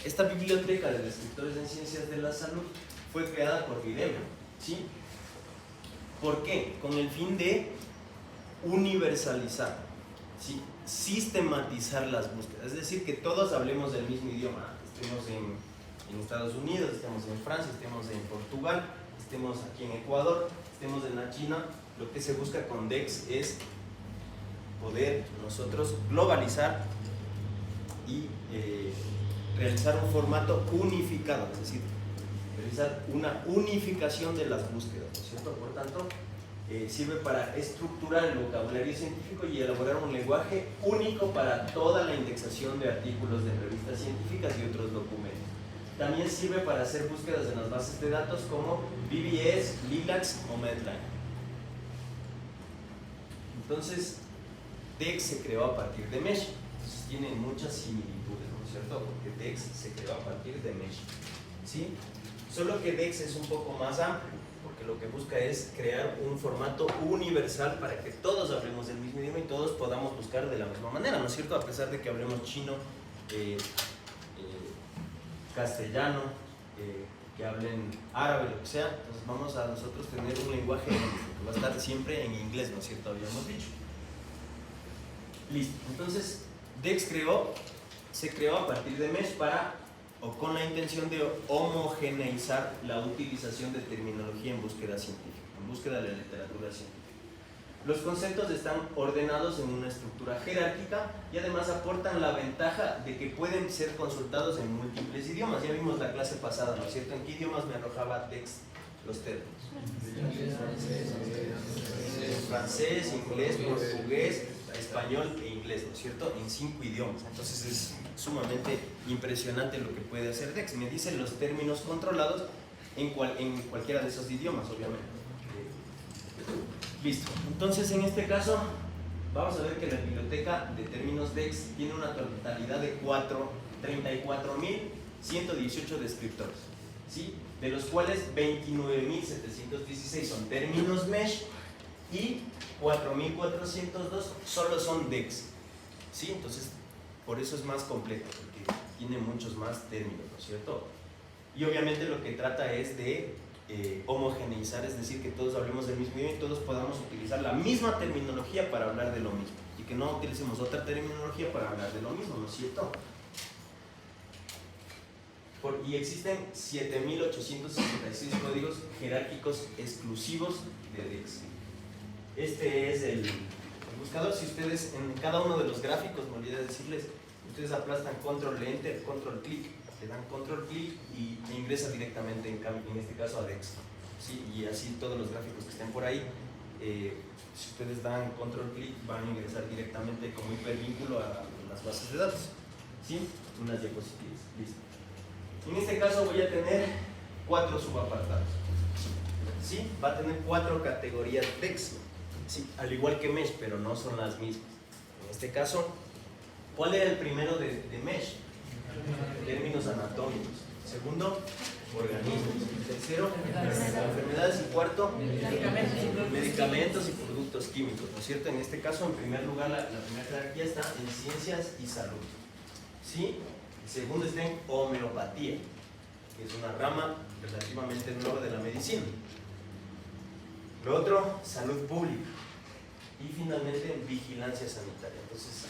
Esta biblioteca de descriptores en ciencias de la salud fue creada por Videma, ¿sí? ¿Por qué? Con el fin de universalizar, ¿sí? Sistematizar las búsquedas, es decir, que todos hablemos del mismo idioma, estemos en Estados Unidos, estemos en Francia, estemos en Portugal, estemos aquí en Ecuador, estemos en la China. Lo que se busca con DEX es poder nosotros globalizar y realizar un formato unificado, es decir, realizar una unificación de las búsquedas, ¿no es cierto? Por tanto, sirve para estructurar el vocabulario científico y elaborar un lenguaje único para toda la indexación de artículos de revistas científicas y otros documentos. También sirve para hacer búsquedas en las bases de datos como BBS, LILACS o Medline. Entonces, DEX se creó a partir de Mesh. Entonces tiene muchas similitudes, ¿no es cierto? Porque DEX se creó a partir de Mesh, ¿sí? Solo que DEX es un poco más amplio, porque lo que busca es crear un formato universal para que todos hablemos del mismo idioma y todos podamos buscar de la misma manera, ¿no es cierto? A pesar de que hablemos chino, castellano, que hablen árabe, lo que sea, entonces vamos a nosotros tener un lenguaje que va a estar siempre en inglés, ¿no es cierto? Habíamos dicho. Listo, entonces DEX se creó a partir de Mesh con la intención de homogeneizar la utilización de terminología en búsqueda científica, en búsqueda de la literatura científica. Los conceptos están ordenados en una estructura jerárquica y además aportan la ventaja de que pueden ser consultados en múltiples idiomas. Ya vimos la clase pasada, ¿no es cierto? ¿En qué idiomas me arrojaba text los términos? Francés, inglés, portugués, español e inglés, ¿no es cierto? En 5 idiomas. Entonces es sumamente impresionante lo que puede hacer DEX. Me dicen los términos controlados en cualquiera de esos idiomas, obviamente. Listo. Entonces, en este caso, vamos a ver que la biblioteca de términos DEX tiene una totalidad de 34.118 descriptores, ¿sí? De los cuales 29.716 son términos mesh y 4.402 solo son DEX, ¿sí? Entonces, por eso es más complejo, porque tiene muchos más términos, ¿no es cierto? Y obviamente lo que trata es de homogeneizar, es decir, que todos hablemos del mismo idioma y todos podamos utilizar la misma terminología para hablar de lo mismo y que no utilicemos otra terminología para hablar de lo mismo, ¿no es cierto? Y existen 7.866 códigos jerárquicos exclusivos de DEX. Este es el buscador. Si ustedes en cada uno de los gráficos, me olvidé decirles, ustedes aplastan control enter, control clic, le dan control clic y ingresa directamente en este caso a DEX, ¿sí? Y así todos los gráficos que estén por ahí, si ustedes dan control clic van a ingresar directamente como hipervínculo a las bases de datos, ¿sí? Unas diapositivas, listo. En este caso voy a tener 4 subapartados, ¿sí? Va a tener 4 categorías DEX, ¿sí? Al igual que Mesh, pero no son las mismas. En este caso, ¿cuál era el primero de Mesh? Términos anatómicos. Segundo, organismos. Tercero, enfermedades. Y cuarto, medicamentos y productos químicos, ¿no es cierto? En este caso, en primer lugar, la primera jerarquía está en ciencias y salud, ¿sí? El segundo está en homeopatía, que es una rama relativamente nueva de la medicina. Lo otro, salud pública. Y finalmente, vigilancia sanitaria. Entonces,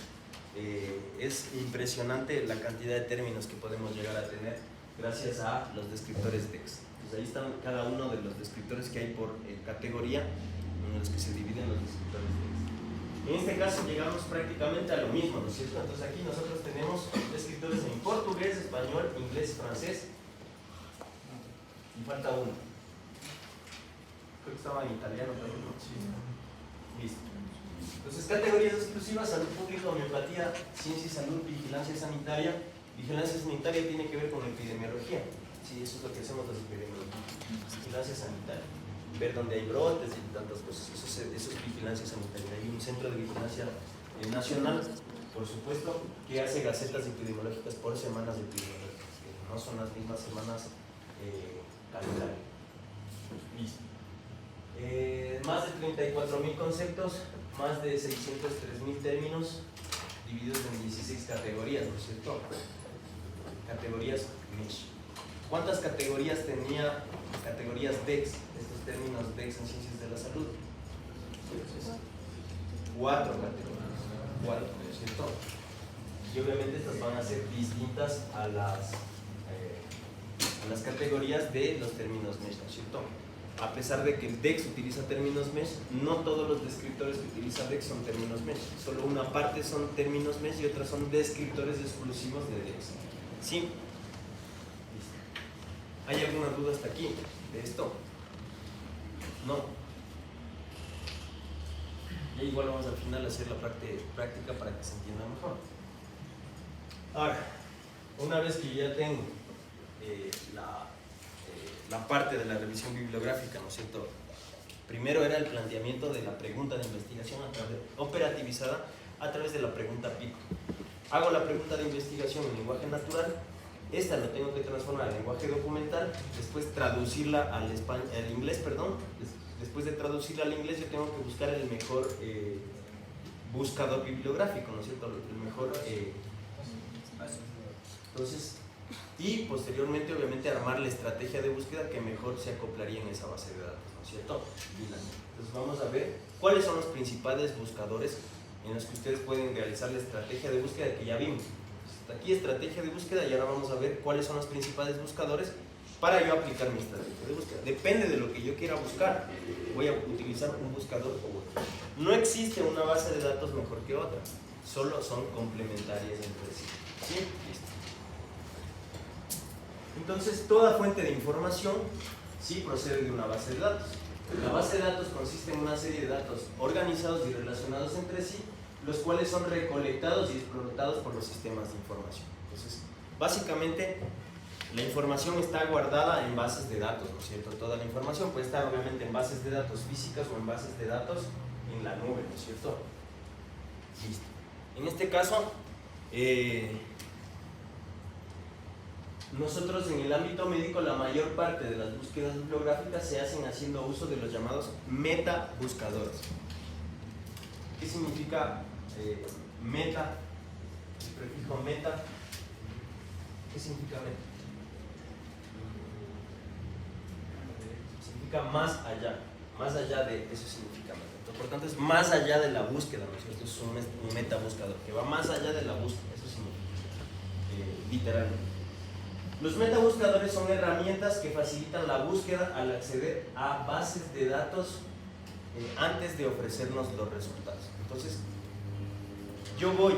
es impresionante la cantidad de términos que podemos llegar a tener gracias a los descriptores DEX. Entonces ahí están cada uno de los descriptores que hay por categoría en los que se dividen los descriptores DEX. En este caso llegamos prácticamente a lo mismo, ¿no es cierto? Entonces aquí nosotros tenemos descriptores en portugués, español, inglés, francés y falta uno. Creo que estaba en italiano también, ¿no? Sí. Listo. Entonces, categorías exclusivas: salud pública, homeopatía, ciencia y salud, vigilancia sanitaria. Vigilancia sanitaria tiene que ver con epidemiología. Sí, eso es lo que hacemos los epidemiólogos. Vigilancia sanitaria. Ver dónde hay brotes y tantas cosas. Eso es vigilancia sanitaria. Hay un centro de vigilancia nacional, por supuesto, que hace gacetas epidemiológicas por semanas epidemiológicas, que no son las mismas semanas calendarias. Listo. Más de 34.000 conceptos, más de 603.000 términos, divididos en 16 categorías, ¿no es cierto? Categorías Mesh. ¿Cuántas categorías tenía categorías DEX, estos términos DEX en ciencias de la salud? 4 categorías. 4, ¿no es cierto? Y obviamente estas van a ser distintas a las categorías de los términos Mesh, ¿no es cierto? A pesar de que el DEX utiliza términos Mesh, no todos los descriptores que utiliza DEX son términos Mesh. Solo una parte son términos Mesh y otras son descriptores exclusivos de DEX. ¿Sí? Listo. ¿Hay alguna duda hasta aquí de esto? No. Y igual vamos al final a hacer la práctica para que se entienda mejor. Ahora, una vez que ya tengo la parte de la revisión bibliográfica, ¿no es cierto? Primero era el planteamiento de la pregunta de investigación operativizada a través de la pregunta PICO. Hago la pregunta de investigación en lenguaje natural, esta la tengo que transformar en lenguaje documental, después traducirla al inglés, después de traducirla al inglés yo tengo que buscar el mejor buscador bibliográfico, ¿no es cierto? El mejor entonces, y posteriormente obviamente armar la estrategia de búsqueda que mejor se acoplaría en esa base de datos, ¿no es cierto? Entonces vamos a ver cuáles son los principales buscadores en los que ustedes pueden realizar la estrategia de búsqueda que ya vimos. Aquí estrategia de búsqueda y ahora vamos a ver cuáles son los principales buscadores para yo aplicar mi estrategia de búsqueda. Depende de lo que yo quiera buscar, voy a utilizar un buscador u otro. No existe una base de datos mejor que otra, solo son complementarias entre sí. ¿Sí? Listo. Entonces, toda fuente de información sí procede de una base de datos. La base de datos consiste en una serie de datos organizados y relacionados entre sí, los cuales son recolectados y explotados por los sistemas de información. Entonces, básicamente, la información está guardada en bases de datos, ¿no es cierto? Toda la información puede estar obviamente en bases de datos físicas o en bases de datos en la nube, ¿no es cierto? Listo. En este caso, nosotros en el ámbito médico la mayor parte de las búsquedas bibliográficas se hacen haciendo uso de los llamados metabuscadores. ¿Qué significa meta? El prefijo meta. ¿Qué significa meta? Significa más allá de, eso significa meta. Por lo tanto es más allá de la búsqueda, ¿no es cierto? Es un metabuscador que va más allá de la búsqueda, eso significa, literalmente. Los metabuscadores son herramientas que facilitan la búsqueda al acceder a bases de datos antes de ofrecernos los resultados. Entonces, yo voy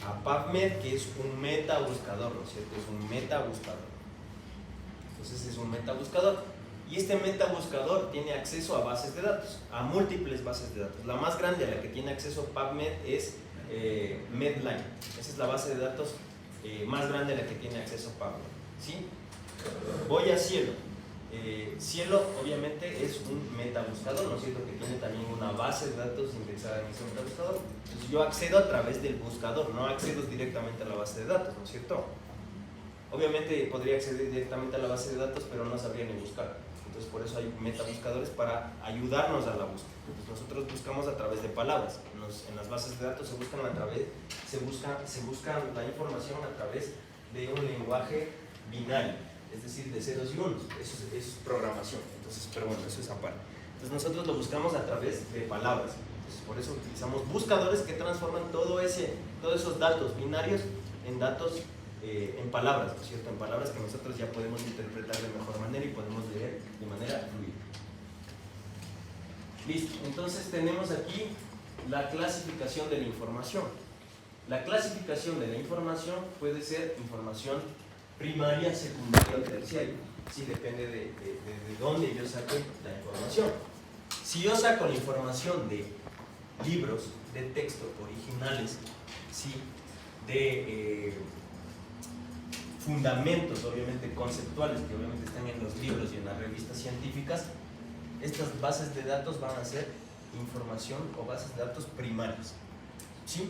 a PubMed, que es un metabuscador, ¿no es cierto? Es un metabuscador. Entonces es un metabuscador. Y este metabuscador tiene acceso a bases de datos, a múltiples bases de datos. La más grande a la que tiene acceso PubMed es Medline. Esa es la base de datos más grande a la que tiene acceso PubMed. ¿Sí? Voy a Cielo. Cielo obviamente es un metabuscador, ¿no es cierto? Que tiene también una base de datos indexada en ese metabuscador. Entonces yo accedo a través del buscador, no accedo directamente a la base de datos, ¿no es cierto? Obviamente podría acceder directamente a la base de datos, pero no sabría ni buscar. Entonces por eso hay metabuscadores para ayudarnos a la búsqueda. Entonces nosotros buscamos a través de palabras. En las bases de datos se busca la información a través de un lenguaje binario, es decir, de ceros y unos. Eso es programación. Entonces, pero bueno, eso es aparte. Entonces nosotros lo buscamos a través de palabras. Entonces por eso utilizamos buscadores que transforman todos esos datos binarios en datos, en palabras, ¿no es cierto? En palabras que nosotros ya podemos interpretar de mejor manera y podemos leer de manera fluida. Listo. Entonces tenemos aquí la clasificación de la información. La clasificación de la información puede ser información primaria, secundaria o terciaria. Sí, depende de dónde yo saque la información. Si yo saco la información de libros de texto originales, ¿sí? De fundamentos obviamente conceptuales que obviamente están en los libros y en las revistas científicas, estas bases de datos van a ser información o bases de datos primarias, ¿sí?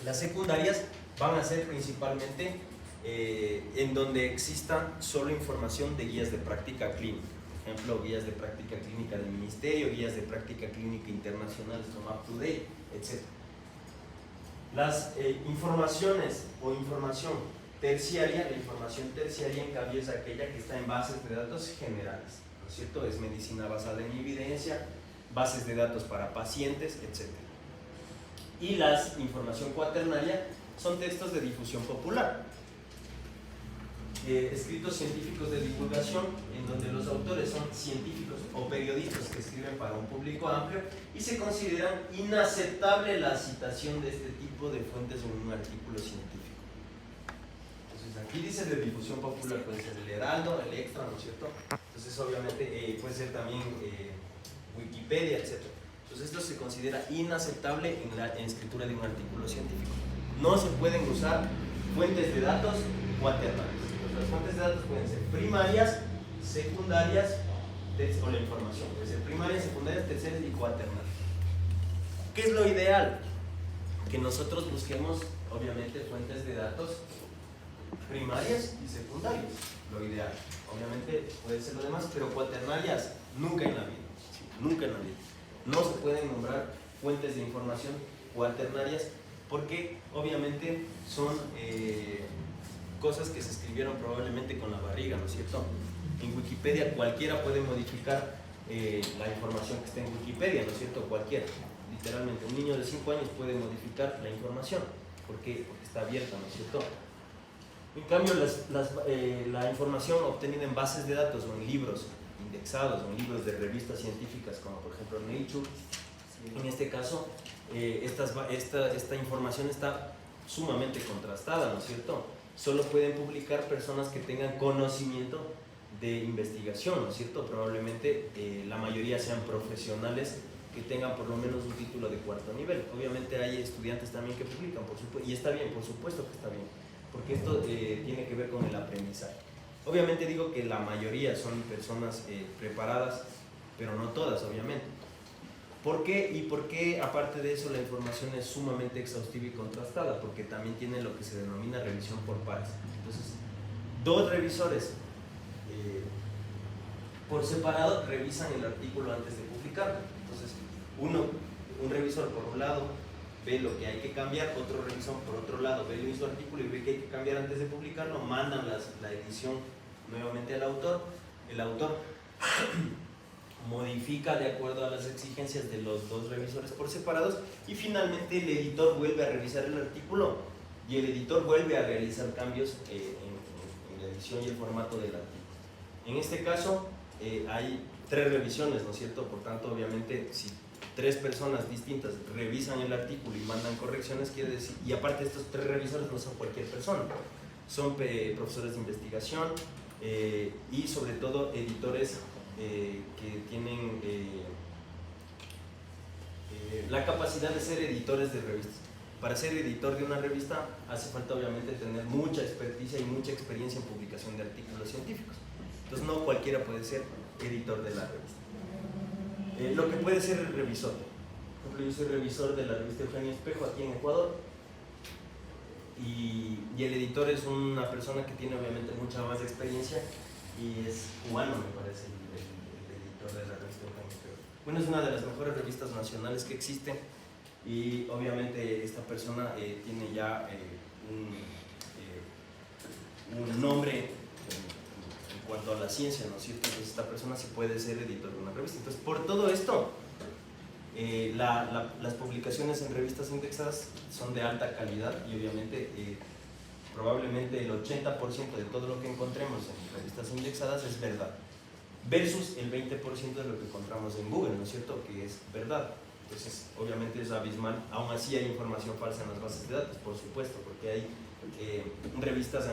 Las secundarias van a ser principalmente en donde exista solo información de guías de práctica clínica. Por ejemplo, guías de práctica clínica del ministerio, guías de práctica clínica internacionales como UpToDate, etc. Las informaciones o información terciaria, la información terciaria en cambio es aquella que está en bases de datos generales, ¿no es cierto? Es medicina basada en evidencia, bases de datos para pacientes, etc. Y la información cuaternaria son textos de difusión popular, escritos científicos de divulgación, en donde los autores son científicos o periodistas que escriben para un público amplio y se consideran inaceptable la citación de este tipo de fuentes en un artículo científico. Entonces aquí dice de difusión popular, puede ser el Heraldo, el Extra, ¿no es cierto? Entonces obviamente puede ser también Wikipedia, etc. Entonces esto se considera inaceptable en la escritura de un artículo científico. No se pueden usar fuentes de datos cuaternarias. Las fuentes de datos pueden ser primarias, secundarias, o la información puede ser primarias, secundarias, terciarias y cuaternarias. ¿Qué es lo ideal? Que nosotros busquemos obviamente fuentes de datos primarias y secundarias, lo ideal. Obviamente puede ser lo demás, pero cuaternarias nunca en la vida, ¿sí? Nunca en la vida. No se pueden nombrar fuentes de información cuaternarias porque obviamente son cosas que se escribieron probablemente con la barriga, ¿no es cierto? En Wikipedia cualquiera puede modificar la información que está en Wikipedia, ¿no es cierto? Cualquiera, literalmente. Un niño de 5 años puede modificar la información porque está abierta, ¿no es cierto? En cambio, la información obtenida en bases de datos o en libros indexados o en libros de revistas científicas como por ejemplo Nature, en este caso esta información está sumamente contrastada, ¿no es cierto? Solo pueden publicar personas que tengan conocimiento de investigación, ¿no es cierto? Probablemente la mayoría sean profesionales que tengan por lo menos un título de cuarto nivel. Obviamente hay estudiantes también que publican, por supuesto, y está bien, por supuesto que está bien, porque esto tiene que ver con el aprendizaje. Obviamente digo que la mayoría son personas preparadas, pero no todas, obviamente. ¿Por qué? Y por qué, aparte de eso, la información es sumamente exhaustiva y contrastada, porque también tiene lo que se denomina revisión por pares. Entonces, dos revisores por separado revisan el artículo antes de publicarlo. Entonces, un revisor por un lado ve lo que hay que cambiar, otro revisor por otro lado ve el mismo artículo y ve que hay que cambiar antes de publicarlo, mandan la edición nuevamente al autor, el autor modifica de acuerdo a las exigencias de los dos revisores por separados y finalmente el editor vuelve a revisar el artículo y el editor vuelve a realizar cambios en la edición y el formato del artículo. En este caso hay 3 revisiones, ¿no es cierto? Por tanto, obviamente, si 3 personas distintas revisan el artículo y mandan correcciones, quiere decir, y aparte estos 3 revisores no son cualquier persona, son profesores de investigación y sobre todo editores que tienen la capacidad de ser editores de revistas. Para ser editor de una revista hace falta obviamente tener mucha experticia y mucha experiencia en publicación de artículos científicos. Entonces no cualquiera puede ser editor de la revista. Lo que puede ser el revisor. Por ejemplo, yo soy revisor de la revista Eugenio Espejo aquí en Ecuador y el editor es una persona que tiene obviamente mucha más experiencia y es cubano, me parece, el editor de la revista Eugenio Espejo. Bueno, es una de las mejores revistas nacionales que existen y obviamente esta persona tiene ya un nombre en cuanto a la ciencia, ¿no es cierto? Entonces esta persona sí puede ser editor de una revista. Entonces, por todo esto, las publicaciones en revistas indexadas son de alta calidad y obviamente probablemente el 80% de todo lo que encontremos en revistas indexadas es verdad, versus el 20% de lo que encontramos en Google, ¿no es cierto? Que es verdad. Entonces, obviamente es abismal. Aún así hay información falsa en las bases de datos, por supuesto, porque hay revistas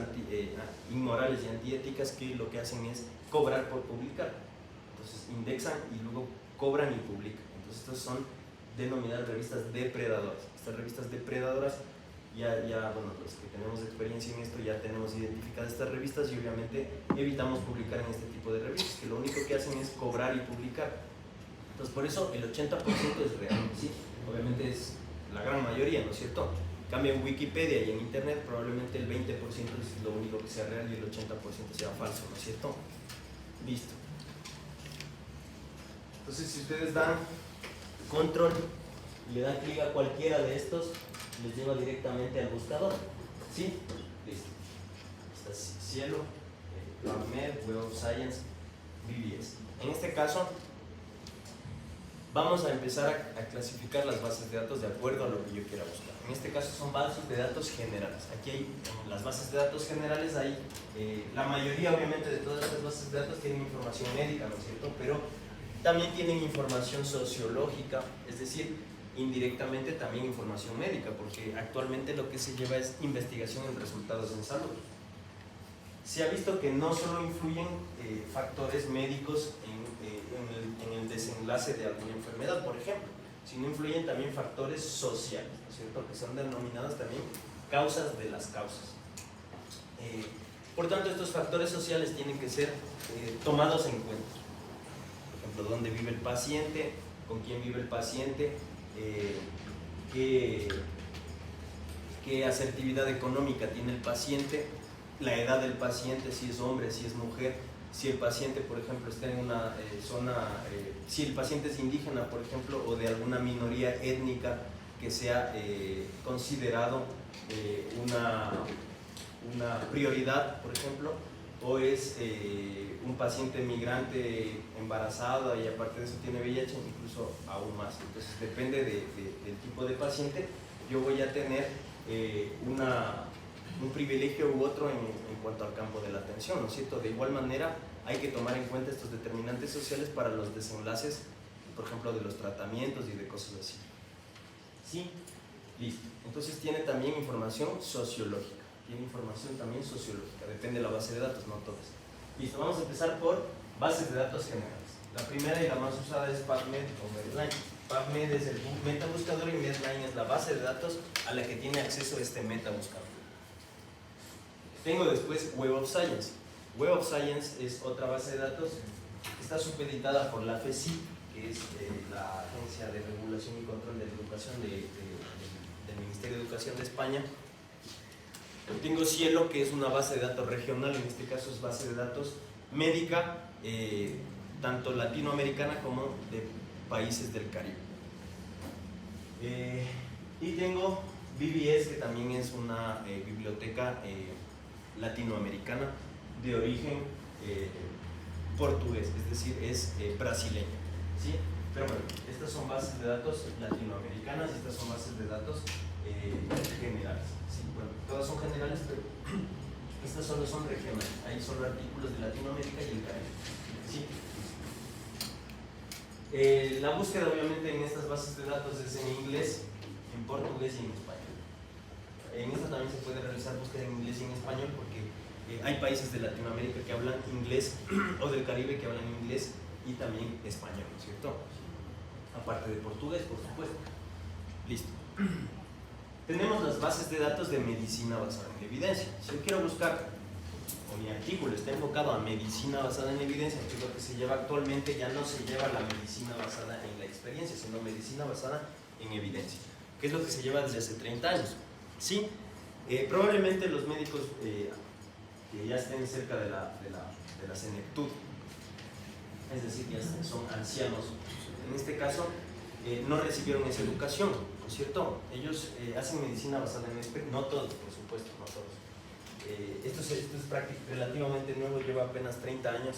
inmorales y antiéticas que lo que hacen es cobrar por publicar. Entonces indexan y luego cobran y publican. Entonces estas son denominadas revistas depredadoras. Estas revistas depredadoras bueno, los que tenemos experiencia en esto ya tenemos identificadas estas revistas y obviamente evitamos publicar en este tipo de revistas, que lo único que hacen es cobrar y publicar. Entonces por eso el 80% es real, ¿sí? Obviamente es la gran mayoría, ¿no es cierto? En cambio en Wikipedia y en Internet probablemente el 20% es lo único que sea real y el 80% sea falso, ¿no es cierto? Listo. Entonces si ustedes dan control y le dan clic a cualquiera de estos, les lleva directamente al buscador, ¿sí? Listo. Está Cielo, PubMed, Web of Science, BBS. En este caso vamos a empezar a clasificar las bases de datos de acuerdo a lo que yo quiera buscar. En este caso son bases de datos generales. Aquí hay, en las bases de datos generales hay, la mayoría obviamente de todas estas bases de datos tienen información médica, ¿no es cierto? Pero también tienen información sociológica, es decir, indirectamente también información médica, porque actualmente lo que se lleva es investigación en resultados en salud. Se ha visto que no solo influyen factores médicos en el desenlace de alguna enfermedad, por ejemplo, sino influyen también factores sociales, ¿no es cierto?, que son denominadas también causas de las causas. Por tanto, estos factores sociales tienen que ser tomados en cuenta. Por ejemplo, dónde vive el paciente, con quién vive el paciente, qué asertividad económica tiene el paciente, la edad del paciente, si es hombre, si es mujer, si el paciente, por ejemplo, está en una zona, si el paciente es indígena, por ejemplo, o de alguna minoría étnica que sea considerado una prioridad, por ejemplo, o es un paciente migrante embarazada y aparte de eso tiene VIH, incluso aún más. Entonces depende del tipo de paciente, yo voy a tener un privilegio u otro en cuanto al campo de la atención, ¿no es cierto? De igual manera, hay que tomar en cuenta estos determinantes sociales para los desenlaces, por ejemplo, de los tratamientos y de cosas así. ¿Sí? Listo. Entonces tiene también información sociológica. Tiene información también sociológica. Depende de la base de datos, no todas. Listo. Vamos a empezar por bases de datos generales. La primera y la más usada es PubMed o Medline. PubMed es el metabuscador y Medline es la base de datos a la que tiene acceso este metabuscador. Tengo después Web of Science. Web of Science es otra base de datos. Está supeditada por la FECI, que es la Agencia de Regulación y Control de la Educación del Ministerio de Educación de España. Tengo Cielo, que es una base de datos regional, en este caso es base de datos médica, tanto latinoamericana como de países del Caribe. Y tengo BBS, que también es una biblioteca latinoamericana de origen portugués, es decir, es brasileño, ¿sí? Pero bueno, estas son bases de datos latinoamericanas y estas son bases de datos generales, ¿sí? Bueno, todas son generales, pero estas solo son regionales, hay solo artículos de Latinoamérica y el Caribe, ¿sí? La búsqueda obviamente en estas bases de datos es en inglés, en portugués y en español. En esta también se puede realizar búsqueda en inglés y en español porque hay países de Latinoamérica que hablan inglés o del Caribe que hablan inglés y también español, ¿no es cierto? Aparte de portugués, por supuesto. Listo. Tenemos las bases de datos de medicina basada en evidencia. Si yo quiero buscar, o mi artículo está enfocado a medicina basada en evidencia, que es lo que se lleva actualmente, ya no se lleva la medicina basada en la experiencia, sino medicina basada en evidencia, que es lo que se lleva desde hace 30 años. ¿Sí? Probablemente los médicos que ya estén cerca de la senectud, es decir, ya son ancianos, en este caso no recibieron esa educación, ¿no es cierto? Ellos hacen medicina basada en experiencia, no todos, por supuesto, no todos. Esto es relativamente nuevo, lleva apenas 30 años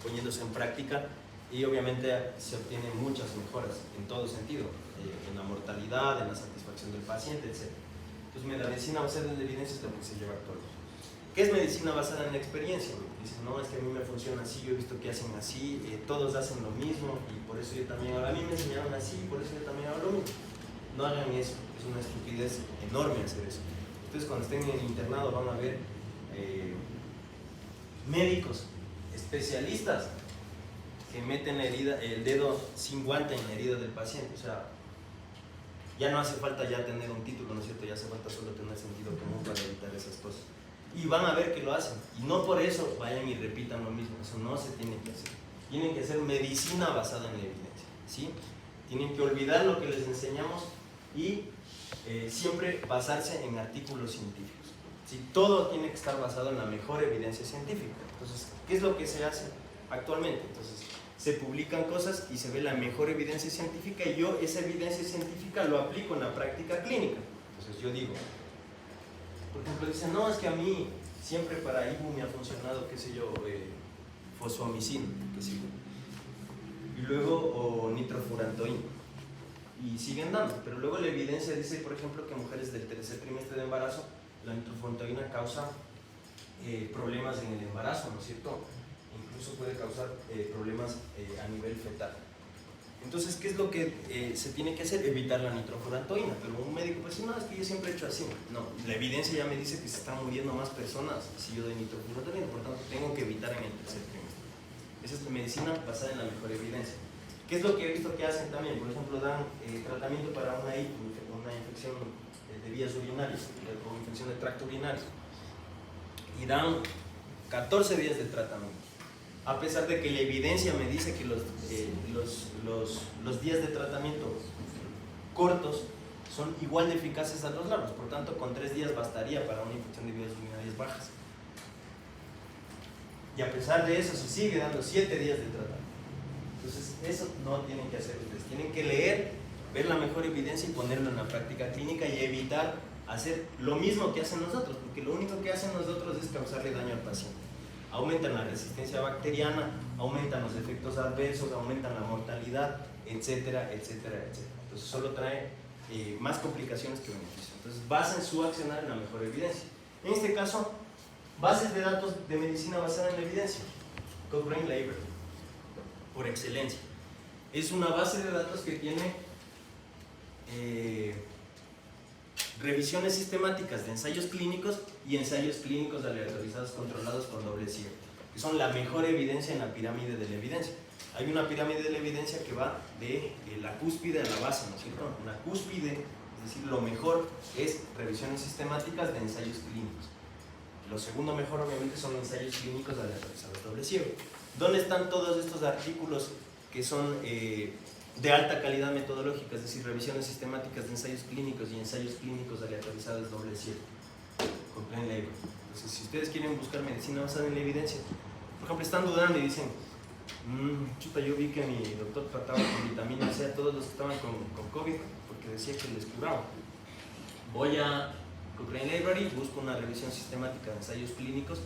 poniéndose en práctica y obviamente se obtienen muchas mejoras en todo sentido, en la mortalidad, en la satisfacción del paciente, etc. Entonces, medicina basada en evidencia es lo que se lleva actualmente. ¿Qué es medicina basada en la experiencia? Dicen, no, es que a mí me funciona así, yo he visto que hacen así, todos hacen lo mismo y por eso yo también, a mí me enseñaron así y por eso yo también hago lo mismo. No hagan eso, es una estupidez enorme hacer eso. Entonces, cuando estén en el internado van a ver médicos, especialistas que meten el dedo sin guante en la herida del paciente. O sea, ya no hace falta ya tener un título, ¿no es cierto? Ya hace falta solo tener sentido común para evitar esas cosas. Y van a ver que lo hacen. Y no por eso vayan y repitan lo mismo. Eso no se tiene que hacer. Tienen que hacer medicina basada en la evidencia, ¿sí? Tienen que olvidar lo que les enseñamos y siempre basarse en artículos científicos, ¿sí? Todo tiene que estar basado en la mejor evidencia científica. Entonces, ¿qué es lo que se hace actualmente? Entonces, se publican cosas y se ve la mejor evidencia científica y yo esa evidencia científica lo aplico en la práctica clínica. Entonces yo digo, por ejemplo, dicen, no, es que a mí siempre para IBU me ha funcionado, qué sé yo, fosfomicina, qué sé yo, y luego, o nitrofurantoína, y siguen dando, pero luego la evidencia dice, por ejemplo, que mujeres del tercer trimestre de embarazo, la nitrofurantoína causa problemas en el embarazo, ¿no es cierto? Incluso puede causar problemas a nivel fetal. Entonces, ¿qué es lo que se tiene que hacer? Evitar la nitrofurantoína. Pero un médico puede decir, no, es que yo siempre he hecho así. No, la evidencia ya me dice que se están muriendo más personas si yo doy nitrofurantoína, por tanto, tengo que evitar en el tercer trimestre. Esa es la medicina basada en la mejor evidencia. ¿Qué es lo que he visto que hacen también? Por ejemplo, dan tratamiento para una infección de vías urinarias, o infección de tracto urinario, y dan 14 días de tratamiento. A pesar de que la evidencia me dice que los días de tratamiento cortos son igual de eficaces a los largos, por tanto con 3 días bastaría para una infección de vías urinarias bajas. Y a pesar de eso se sigue dando 7 días de tratamiento. Entonces eso no tienen que hacer ustedes, tienen que leer, ver la mejor evidencia y ponerlo en la práctica clínica y evitar hacer lo mismo que hacen nosotros, porque lo único que hacen nosotros es causarle daño al paciente. Aumentan la resistencia bacteriana, aumentan los efectos adversos, aumentan la mortalidad, etcétera, etcétera, etcétera. Entonces solo trae más complicaciones que beneficios. Entonces, basen su accionar en la mejor evidencia. En este caso, bases de datos de medicina basada en la evidencia. Cochrane Library, por excelencia. Es una base de datos que tiene revisiones sistemáticas de ensayos clínicos y ensayos clínicos aleatorizados controlados con doble ciego, que son la mejor evidencia en la pirámide de la evidencia. Hay una pirámide de la evidencia que va de la cúspide a la base, ¿no es cierto? Una cúspide, es decir, lo mejor es revisiones sistemáticas de ensayos clínicos. Lo segundo mejor, obviamente, son ensayos clínicos aleatorizados doble ciego. ¿Dónde están todos estos artículos que son de alta calidad metodológica, es decir, revisiones sistemáticas de ensayos clínicos y ensayos clínicos aleatorizados doble ciego? Cochrane Library. Entonces, si ustedes quieren buscar medicina basada en la evidencia, por ejemplo, están dudando y dicen, chuta, yo vi que mi doctor trataba con vitamina C a todos los que estaban con COVID, porque decía que les curaba. Voy a Cochrane Library, busco una revisión sistemática de ensayos clínicos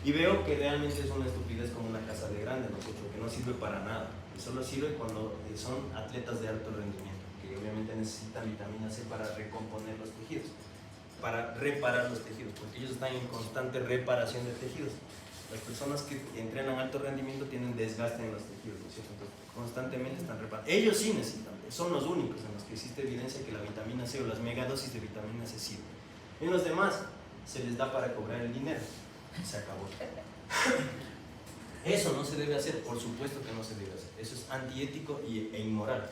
y veo que realmente es una estupidez como una casa de grande, ¿no? Que no sirve para nada. Y solo sirve cuando son atletas de alto rendimiento, que obviamente necesitan vitamina C para recomponer los tejidos, para reparar los tejidos, porque ellos están en constante reparación de tejidos. Las personas que entrenan alto rendimiento tienen desgaste en los tejidos, ¿no es cierto? Entonces, constantemente están reparando. Ellos sí necesitan, son los únicos en los que existe evidencia que la vitamina C o las megadosis de vitamina C sirven. En los demás se les da para cobrar el dinero. Se acabó. Eso no se debe hacer, por supuesto que no se debe hacer. Eso es antiético e inmoral.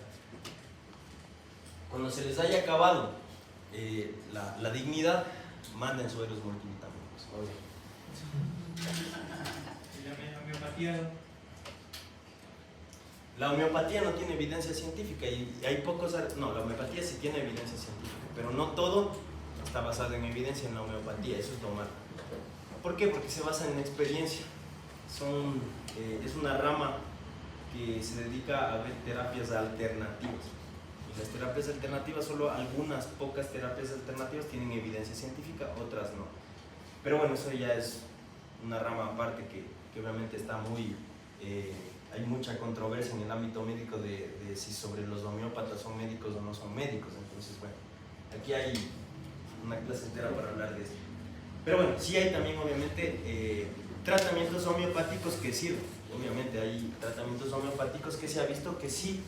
Cuando se les haya acabado la dignidad, manden sueros multivitamínicos. ¿Y la homeopatía? La homeopatía no tiene evidencia científica y hay pocos... No, la homeopatía sí tiene evidencia científica, pero no todo está basado en evidencia en la homeopatía, eso es lo malo. ¿Por qué? Porque se basa en experiencia. Es una rama que se dedica a ver terapias alternativas. Y las terapias alternativas, solo algunas pocas terapias alternativas tienen evidencia científica, otras no. Pero bueno, eso ya es una rama aparte que obviamente está muy... hay mucha controversia en el ámbito médico de si sobre los homeópatas son médicos o no son médicos. Entonces, bueno, aquí hay una clase entera para hablar de esto. Pero bueno, sí hay también obviamente tratamientos homeopáticos que sirven. Obviamente hay tratamientos homeopáticos que se ha visto que sí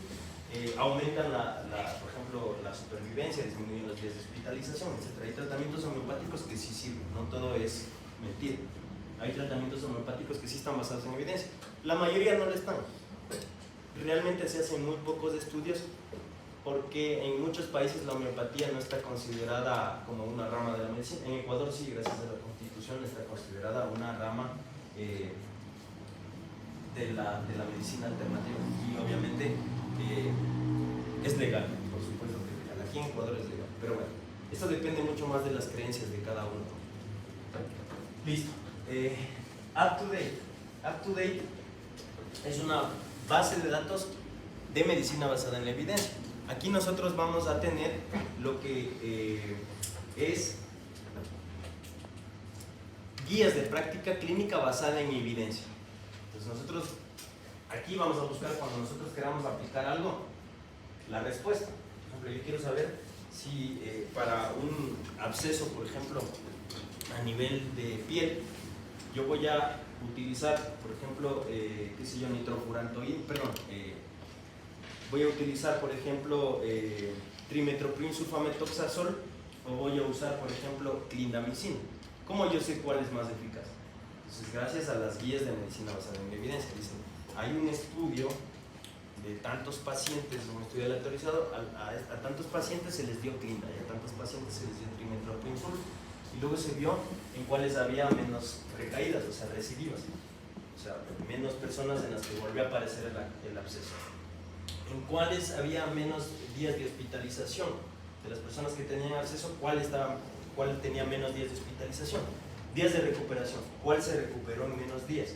aumentan por ejemplo, la supervivencia, disminuyen los días de hospitalización, etc. Hay tratamientos homeopáticos que sí sirven, no todo es mentira. Hay tratamientos homeopáticos que sí están basados en evidencia. La mayoría no lo están. Realmente se hacen muy pocos estudios porque en muchos países la homeopatía no está considerada como una rama de la medicina. En Ecuador sí, gracias a la Constitución, está considerada una rama de la medicina alternativa. Y obviamente es legal, por supuesto que es legal. Aquí en Ecuador es legal. Pero bueno, esto depende mucho más de las creencias de cada uno. Listo. UpToDate es una base de datos de medicina basada en la evidencia. Aquí nosotros vamos a tener lo que es guías de práctica clínica basada en evidencia. Entonces nosotros aquí vamos a buscar, cuando nosotros queramos aplicar algo, la respuesta. Por ejemplo, yo quiero saber si para un absceso, por ejemplo, a nivel de piel, yo voy a utilizar, por ejemplo, qué sé yo, nitrofurantoína, perdón, voy a utilizar, por ejemplo, trimetoprim sulfametoxazol, o voy a usar, por ejemplo, clindamicina. ¿Cómo yo sé cuál es más eficaz? Entonces, gracias a las guías de medicina basada en evidencia, dicen, hay un estudio de tantos pacientes, un estudio aleatorizado, a tantos pacientes se les dio clinda y a tantos pacientes se les dio trimetoprim sulf, y luego se vio en cuáles había menos recaídas, o sea, recidivas, o sea, menos personas en las que volvió a aparecer el absceso. En cuáles había menos días de hospitalización. De las personas que tenían absceso, ¿cuál tenía menos días de hospitalización? Días de recuperación, ¿cuál se recuperó en menos días?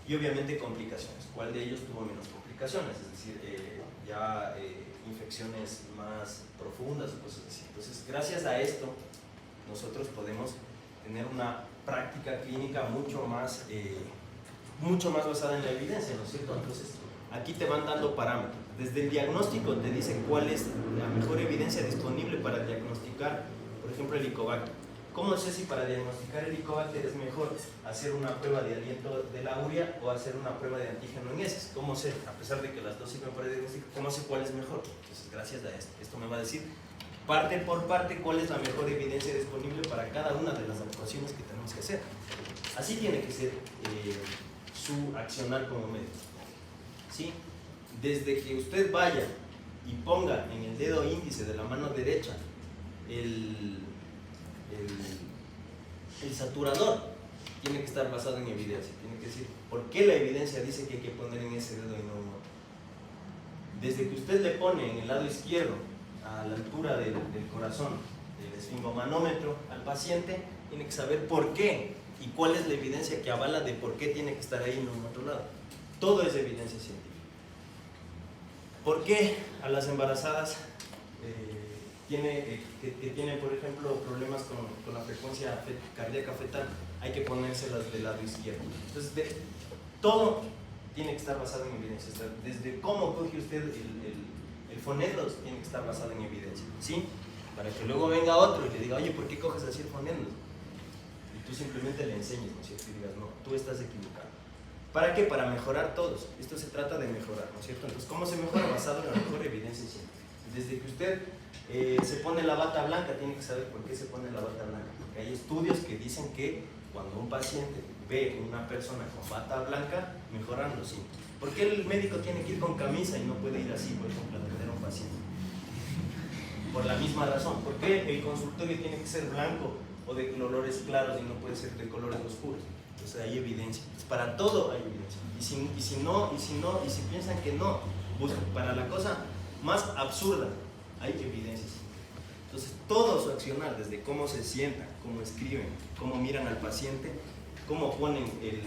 Y obviamente complicaciones, ¿cuál de ellos tuvo menos complicaciones? Es decir, infecciones más profundas o cosas así. Entonces, gracias a esto, nosotros podemos tener una práctica clínica mucho más basada en la evidencia, ¿no es cierto? Entonces, aquí te van dando parámetros. Desde el diagnóstico te dice cuál es la mejor evidencia disponible para diagnosticar, por ejemplo, el Helicobacter. ¿Cómo sé si para diagnosticar el Helicobacter es mejor hacer una prueba de aliento de la urea o hacer una prueba de antígeno en heces? ¿Cómo sé? A pesar de que las dos sirven para diagnosticar, ¿cómo sé cuál es mejor? Entonces, gracias a esto me va a decir parte por parte cuál es la mejor evidencia disponible para cada una de las actuaciones que tenemos que hacer. Así tiene que ser su accionar como médico. ¿Sí? Desde que usted vaya y ponga en el dedo índice de la mano derecha el saturador, tiene que estar basado en evidencia. Tiene que decir por qué la evidencia dice que hay que poner en ese dedo y no en otro. Desde que usted le pone en el lado izquierdo, a la altura del corazón, del esfingomanómetro al paciente, tiene que saber por qué y cuál es la evidencia que avala de por qué tiene que estar ahí y no en otro lado. Todo es evidencia científica. ¿Por qué a las embarazadas que tienen, por ejemplo, problemas con la frecuencia cardíaca fetal, hay que ponérselas del lado izquierdo? Entonces, todo tiene que estar basado en evidencia. Desde cómo coge usted el fonedros, tiene que estar basado en evidencia, ¿sí? Para que luego venga otro y le diga, oye, ¿por qué coges así el fonedros? Y tú simplemente le enseñes, ¿no es cierto? Y digas, no, tú estás equivocado. ¿Para qué? Para mejorar todos. Esto se trata de mejorar, ¿no es cierto? Entonces, ¿cómo se mejora? Basado en la mejor evidencia científica. Desde que usted se pone la bata blanca, tiene que saber por qué se pone la bata blanca. Porque hay estudios que dicen que cuando un paciente ve una persona con bata blanca, mejoran los síntomas. ¿Por qué el médico tiene que ir con camisa y no puede ir así, por ejemplo, a atender a un paciente? Por la misma razón. ¿Por qué el consultorio tiene que ser blanco o de colores claros y no puede ser de colores oscuros? Entonces hay evidencia. Para todo hay evidencia. Y si piensan que no, buscan para la cosa más absurda, hay evidencias. Entonces todo su accionar, desde cómo se sientan, cómo escriben, cómo miran al paciente, cómo ponen el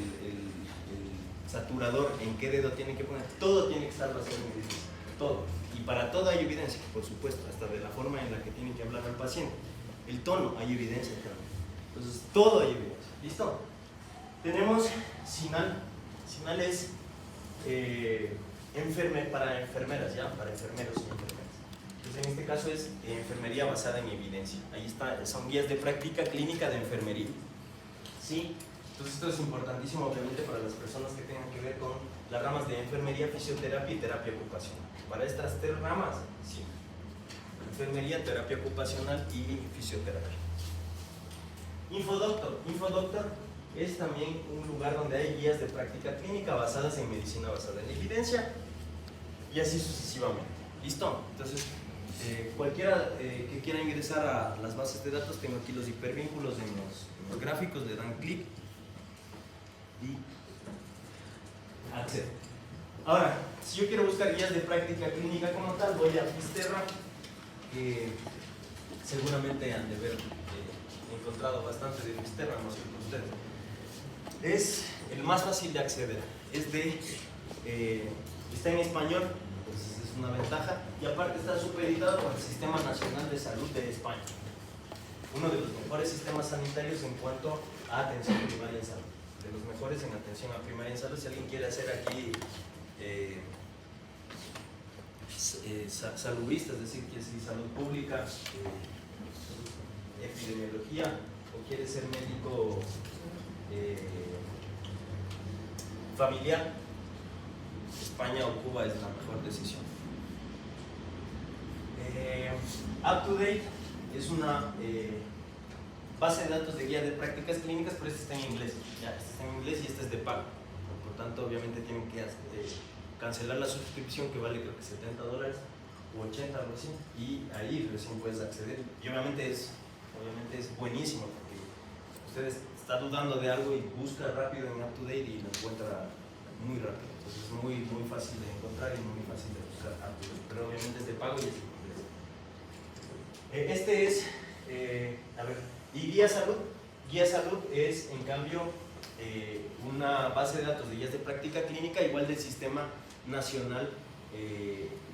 saturador, en qué dedo tienen que poner, todo tiene que estar basado en evidencia. Todo. Y para todo hay evidencia, por supuesto, hasta de la forma en la que tienen que hablar al paciente. El tono, hay evidencia también. Entonces todo hay evidencia. ¿Listo? Tenemos SINAL. SINAL es para enfermeras, ¿ya? Para enfermeros y enfermeras. Entonces en este caso es enfermería basada en evidencia. Ahí está, son guías de práctica clínica de enfermería. ¿Sí? Entonces esto es importantísimo obviamente para las personas que tengan que ver con las ramas de enfermería, fisioterapia y terapia ocupacional. Para estas tres ramas, sí. Enfermería, terapia ocupacional y fisioterapia. Infodoctor. Infodoctor es también un lugar donde hay guías de práctica clínica basadas en medicina basada en evidencia y así sucesivamente. ¿Listo? Entonces, cualquiera que quiera ingresar a las bases de datos, tengo aquí los hipervínculos en los gráficos, le dan clic y acceder. Ahora, si yo quiero buscar guías de práctica clínica como tal, voy a Fisterra, que seguramente han de haber encontrado bastante de Fisterra, no sé por ustedes. Es el más fácil de acceder, está en español, pues es una ventaja, y aparte está supeditado por el Sistema Nacional de Salud de España, uno de los mejores sistemas sanitarios en cuanto a atención primaria en salud, de los mejores en atención a primaria en salud. Si alguien quiere hacer aquí saludista, es decir, quiere decir salud pública, epidemiología, o quiere ser médico familiar, España o Cuba es la mejor decisión. UpToDate es una base de datos de guía de prácticas clínicas, pero esta está en inglés. Ya, esta está en inglés y esta es de pago. Por tanto, obviamente tienen que cancelar la suscripción, que vale creo que $70 o 80, algo así, y ahí recién puedes acceder. Y obviamente es buenísimo, porque ustedes está dudando de algo y busca rápido en UpToDate y lo encuentra muy rápido. Entonces es muy fácil de encontrar y muy fácil de buscar UpToDate, pero obviamente es de pago y es en inglés. Este es, y Guía Salud. Guía Salud es, en cambio, una base de datos de guías de práctica clínica igual del Sistema Nacional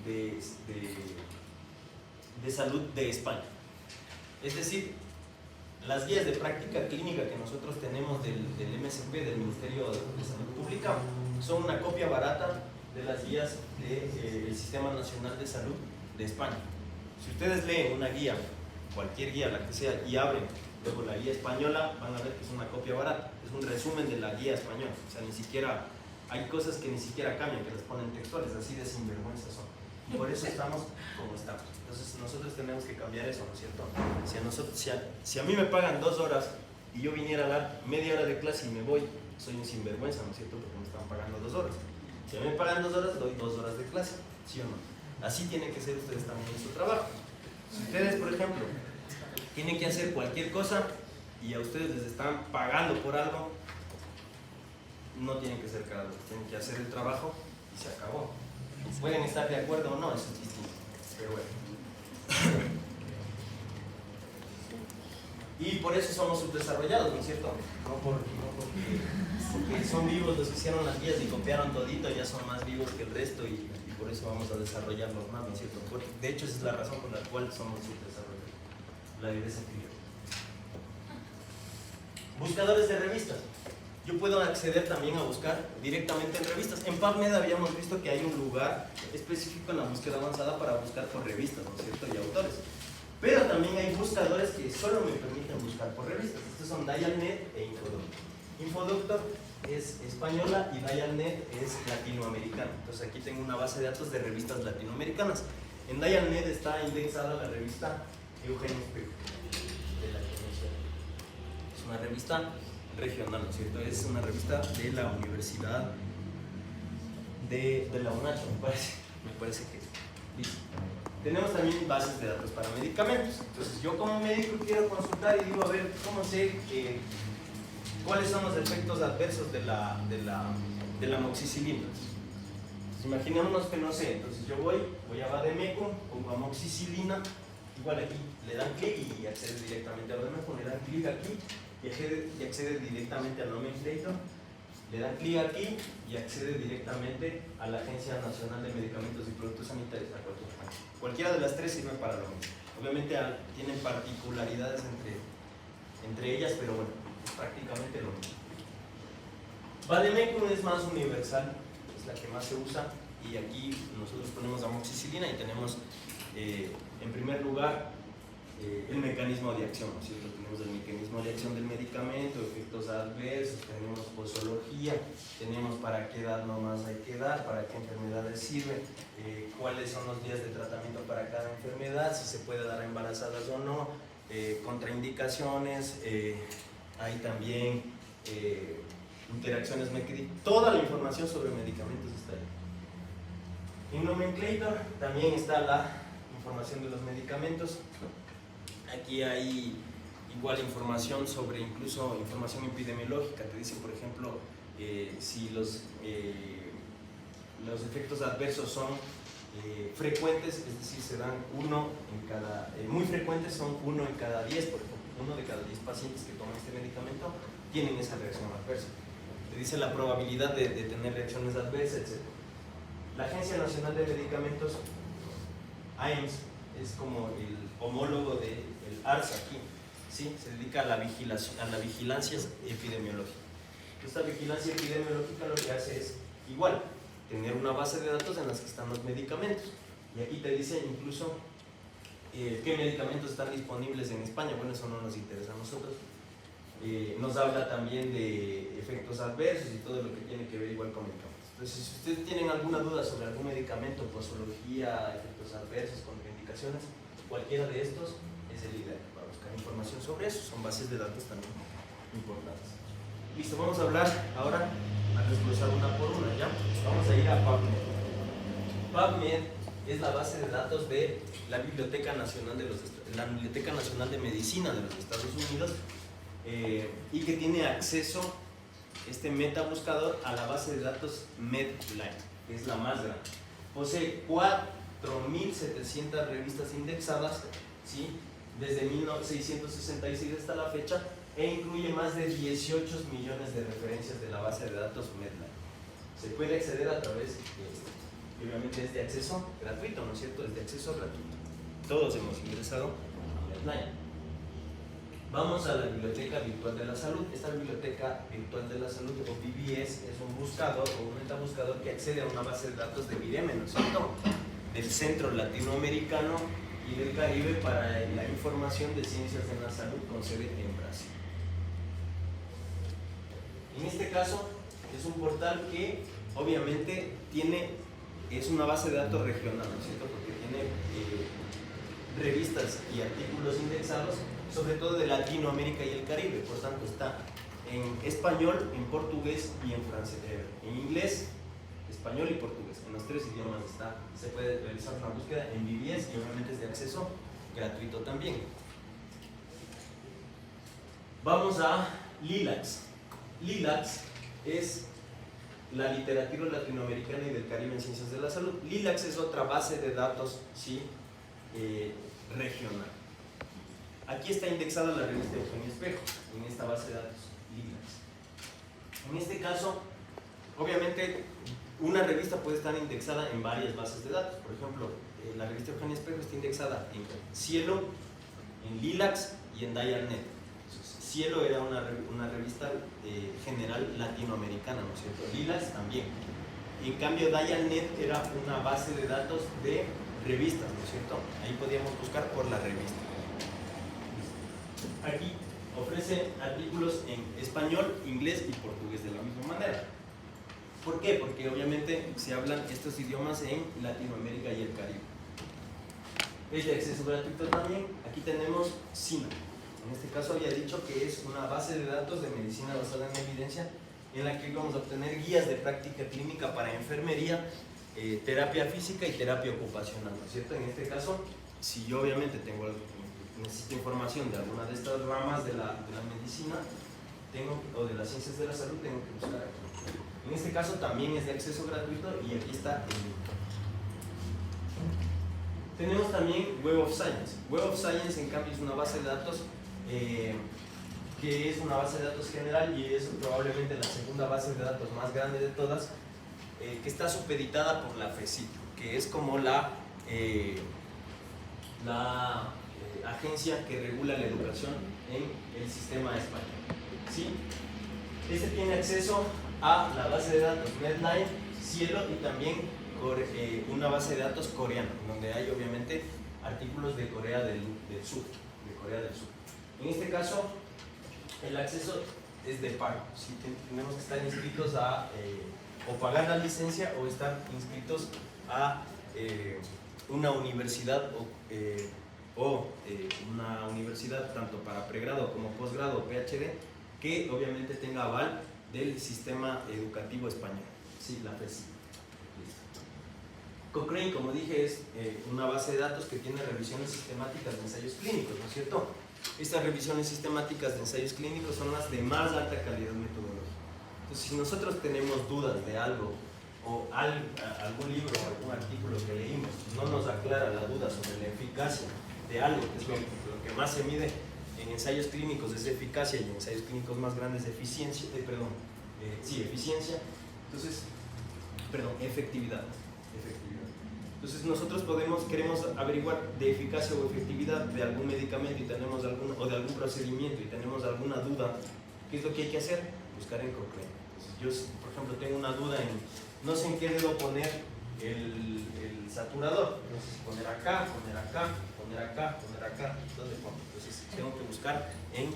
de Salud de España. Es decir, las guías de práctica clínica que nosotros tenemos del MSP, del Ministerio de Salud Pública, son una copia barata de las guías del Sistema Nacional de Salud de España. Si ustedes leen una guía, cualquier guía, la que sea, y abren luego la guía española, van a ver que es una copia barata, es un resumen de la guía española. O sea, ni siquiera, hay cosas que ni siquiera cambian, que les ponen textuales, así de sinvergüenza son. Y por eso estamos como estamos. Entonces nosotros tenemos que cambiar eso, ¿no es cierto? Si a mí me pagan 2 horas y yo viniera a dar media hora de clase y me voy, soy un sinvergüenza, ¿no es cierto? Porque me están pagando 2 horas. Si a mí me pagan 2 horas, doy 2 horas de clase, ¿sí o no? Así tienen que ser ustedes también en su trabajo. Si ustedes, por ejemplo, tienen que hacer cualquier cosa y a ustedes les están pagando por algo, no tienen que ser carados, tienen que hacer el trabajo y se acabó. Pueden estar de acuerdo o no, eso es distinto, pero bueno. Y por eso somos subdesarrollados, ¿no es cierto? No porque son vivos los que hicieron las guías y copiaron todito, ya son más vivos que el resto y por eso vamos a desarrollarlos más, ¿no es cierto? De hecho, esa es la razón por la cual somos subdesarrollados. La viveza que buscadores de revistas. Yo puedo acceder también a buscar directamente en revistas. En PubMed habíamos visto que hay un lugar específico en la búsqueda avanzada para buscar por revistas, ¿no es cierto? Y autores. Pero también hay buscadores que solo me permiten buscar por revistas. Estos son Dialnet e Infodoctor. Infodoctor es española y Dialnet es latinoamericana. Entonces aquí tengo una base de datos de revistas latinoamericanas. En Dialnet está indexada la revista Eugenio Espejo, de la que mencioné. Es una revista regional, ¿no es cierto? Es una revista de la Universidad de la UNACH, me parece que es. Listo. Tenemos también bases de datos para medicamentos. Entonces yo como médico quiero consultar y digo, a ver, ¿cómo sé cuáles son los efectos adversos de la amoxicilina? Entonces, imaginémonos que no sé, entonces yo voy a Bademecum, pongo amoxicilina, igual aquí le dan clic y accede directamente a Bademecum, le dan clic aquí y accede directamente al nomenclator, le dan clic aquí y accede directamente a la Agencia Nacional de Medicamentos y Productos Sanitarios, cualquiera de las tres sirve para lo mismo. Obviamente tienen particularidades entre ellas, pero bueno, es prácticamente lo mismo. Bademecum es más universal, es la que más se usa, y aquí nosotros ponemos amoxicilina y tenemos en primer lugar el mecanismo de acción, ¿no es cierto? Tenemos el mecanismo de acción del medicamento, efectos adversos, tenemos posología, tenemos para qué edad nomás hay que dar, para qué enfermedades sirve, cuáles son los días de tratamiento para cada enfermedad, si se puede dar a embarazadas o no, contraindicaciones, hay también interacciones mecanismos, toda la información sobre medicamentos está ahí. En nomenclator también está la información de los medicamentos. Aquí hay igual información sobre, incluso información epidemiológica, te dice por ejemplo si los efectos adversos son frecuentes, es decir, se dan muy frecuentes son 1 en cada 10, por ejemplo, 1 de cada 10 pacientes que toman este medicamento tienen esa reacción adversa. Te dice la probabilidad de tener reacciones adversas, etc. La Agencia Nacional de Medicamentos, AEMS, es como el homólogo del ARS aquí, ¿sí? Se dedica a la vigilancia epidemiológica. Esta vigilancia epidemiológica lo que hace es igual, tener una base de datos en las que están los medicamentos. Y aquí te dice incluso qué medicamentos están disponibles en España. Bueno, eso no nos interesa a nosotros. Nos habla también de efectos adversos y todo lo que tiene que ver igual con medicamentos. Entonces, si ustedes tienen alguna duda sobre algún medicamento, posología, efectos adversos, contraindicaciones, cualquiera de estos es el ideal para buscar información sobre eso. Son bases de datos también importantes. Listo, vamos a hablar ahora, a desglosar una por una, ¿ya? Vamos a ir a PubMed. PubMed es la base de datos de la Biblioteca Nacional de Medicina de los Estados Unidos, y que tiene acceso este metabuscador a la base de datos Medline, que es la más grande. Posee 4.700 revistas indexadas, ¿sí? Desde 1666 hasta la fecha, e incluye más de 18 millones de referencias de la base de datos Medline. Se puede acceder a través de obviamente es de acceso gratuito, ¿no es cierto? Es de acceso gratuito. Todos hemos ingresado a Medline. Vamos a la Biblioteca Virtual de la Salud. Esta Biblioteca Virtual de la Salud, o BBS, es un buscador o un metabuscador que accede a una base de datos de VIREME, ¿no es cierto?, del Centro Latinoamericano y del Caribe para la información de ciencias en la salud con sede en Brasil. En este caso es un portal que obviamente es una base de datos regional, ¿no es cierto?, porque tiene revistas y artículos indexados sobre todo de Latinoamérica y el Caribe. Por tanto está en español, en portugués y en francés, en inglés, español y portugués. En los 3 idiomas está. Se puede realizar una búsqueda en BBS y obviamente es de acceso gratuito también. Vamos a LILACS. LILACS es la literatura latinoamericana y del Caribe en ciencias de la salud. LILACS es otra base de datos, ¿sí?, regional. Aquí está indexada la revista Eugenio Espejo, en esta base de datos, LILACS. En este caso, obviamente, una revista puede estar indexada en varias bases de datos. Por ejemplo, la revista Eugenio Espejo está indexada en Cielo, en LILACS y en Dialnet. Cielo era una revista general latinoamericana, ¿no es cierto? LILACS también. Y en cambio, Dialnet era una base de datos de revistas, ¿no es cierto? Ahí podíamos buscar por la revista. Aquí ofrece artículos en español, inglés y portugués de la misma manera. ¿Por qué? Porque obviamente se hablan estos idiomas en Latinoamérica y el Caribe. Es de acceso gratuito también. Aquí tenemos SINA. En este caso había dicho que es una base de datos de medicina basada en evidencia en la que vamos a obtener guías de práctica clínica para enfermería, terapia física y terapia ocupacional, ¿no es cierto? En este caso, si yo obviamente necesito información de alguna de estas ramas de la medicina o de las ciencias de la salud, tengo que buscar aquí. En este caso también es de acceso gratuito y aquí está el link. Tenemos también Web of Science. Web of Science, en cambio, es una base de datos que es una base de datos general y es probablemente la segunda base de datos más grande de todas, que está supeditada por la FECIT, que es como la agencia que regula la educación en el sistema español. ¿Sí? Este tiene acceso a la base de datos Medline, Cielo y también una base de datos coreana, donde hay obviamente artículos de Corea del Sur. En este caso, el acceso es de pago. ¿Sí? Tenemos que estar inscritos o pagar la licencia o estar inscritos a una universidad o una universidad tanto para pregrado como posgrado o PhD que obviamente tenga aval del sistema educativo español, sí, la FECIT. Cochrane, como dije, es una base de datos que tiene revisiones sistemáticas de ensayos clínicos, ¿no es cierto? Estas revisiones sistemáticas de ensayos clínicos son las de más alta calidad metodológica. Entonces, si nosotros tenemos dudas de algo o algún libro o algún artículo que leímos no nos aclara la duda sobre la eficacia de algo, que es lo que más se mide en ensayos clínicos es eficacia y en ensayos clínicos más grandes de eficiencia, efectividad. Entonces nosotros queremos averiguar de eficacia o efectividad de algún medicamento y tenemos o de algún procedimiento y tenemos alguna duda. ¿Qué es lo que hay que hacer? Buscar en Cochrane. Entonces, yo, por ejemplo, tengo una duda no sé en qué debo poner el saturador. Entonces, poner acá, ¿dónde pongo? Entonces, tengo que buscar en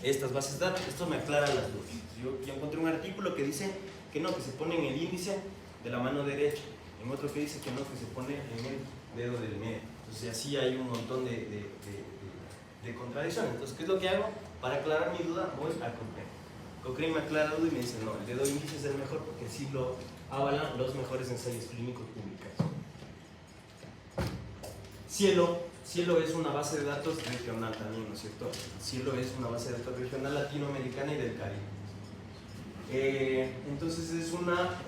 estas bases de datos. Esto me aclara las dudas. Yo encontré un artículo que dice que no, que se pone en el índice de la mano derecha. En otro que dice que no, que se pone en el dedo del medio. Entonces, así hay un montón de contradicciones. Entonces, ¿qué es lo que hago? Para aclarar mi duda, voy a Cochrane. Cochrane me aclara la duda y me dice, no, el dedo índice es el mejor porque así lo avalan los mejores ensayos clínicos publicados. Cielo es una base de datos regional también, ¿no es cierto? Cielo es una base de datos regional latinoamericana y del Caribe. Entonces es una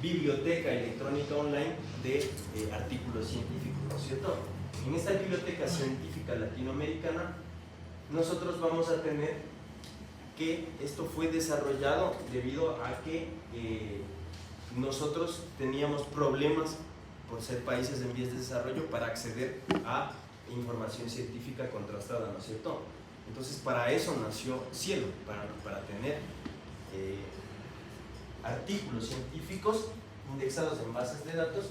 biblioteca electrónica online de artículos científicos, ¿no es cierto? En esta biblioteca científica latinoamericana nosotros vamos a tener que esto fue desarrollado debido a que nosotros teníamos problemas por ser países en vías de desarrollo para acceder a información científica contrastada, ¿no es cierto? Entonces para eso nació Cielo, para tener artículos científicos indexados en bases de datos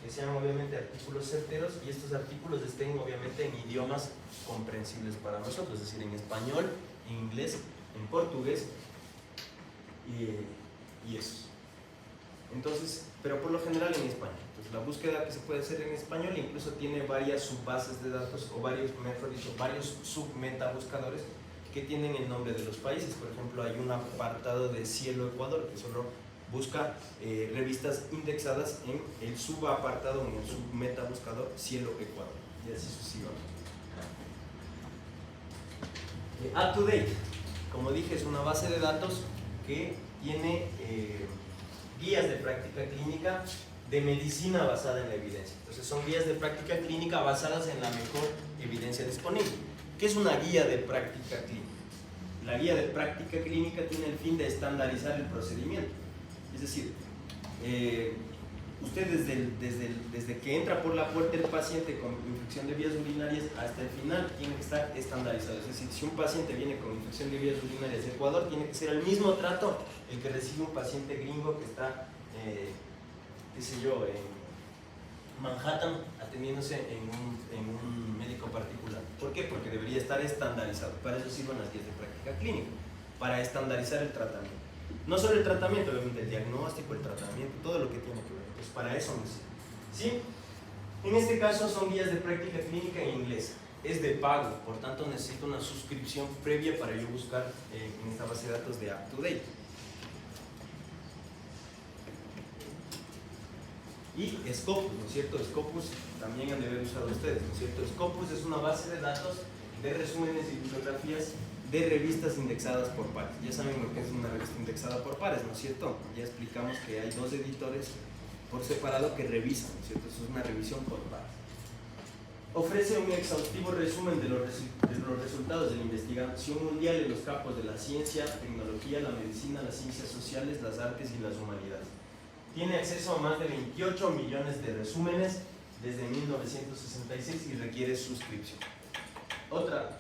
que sean obviamente artículos certeros y estos artículos estén obviamente en idiomas comprensibles para nosotros, es decir, en español, en inglés, en portugués y eso. Entonces, pero por lo general en español. Entonces la búsqueda que se puede hacer en español incluso tiene varias subbases de datos o varios, mejor dicho, varios submetabuscadores que tienen el nombre de los países. Por ejemplo, hay un apartado de Cielo Ecuador que solo busca revistas indexadas en el subapartado, en el submetabuscador Cielo Ecuador, y así sucesivamente. Up to Date, como dije, es una base de datos que tiene guías de práctica clínica de medicina basada en la evidencia. Entonces son guías de práctica clínica basadas en la mejor evidencia disponible. ¿Qué es una guía de práctica clínica? La guía de práctica clínica tiene el fin de estandarizar el procedimiento. Es decir, usted desde que entra por la puerta el paciente con infección de vías urinarias hasta el final tiene que estar estandarizado. Es decir, si un paciente viene con infección de vías urinarias de Ecuador, tiene que ser el mismo trato el que recibe un paciente gringo que está, qué sé yo, en Manhattan atendiéndose en un médico particular. ¿Por qué? Porque debería estar estandarizado. Para eso sirven las guías de práctica clínica, para estandarizar el tratamiento. No solo el tratamiento, obviamente el diagnóstico, el tratamiento, todo lo que tiene que ver. Pues para eso necesito. ¿Sí? En este caso son guías de práctica clínica en inglés. Es de pago, por tanto necesito una suscripción previa para yo buscar en esta base de datos de Up to Date. Y Scopus, ¿no es cierto? Scopus también han de haber usado ustedes, ¿no es cierto? Scopus es una base de datos de resúmenes y bibliografías de revistas indexadas por pares. Ya saben lo que es una revista indexada por pares, ¿no es cierto? Ya explicamos que hay dos editores por separado que revisan, ¿no es cierto? Eso es una revisión por pares. Ofrece un exhaustivo resumen de los resultados de la investigación mundial en los campos de la ciencia, tecnología, la medicina, las ciencias sociales, las artes y las humanidades. Tiene acceso a más de 28 millones de resúmenes desde 1966 y requiere suscripción.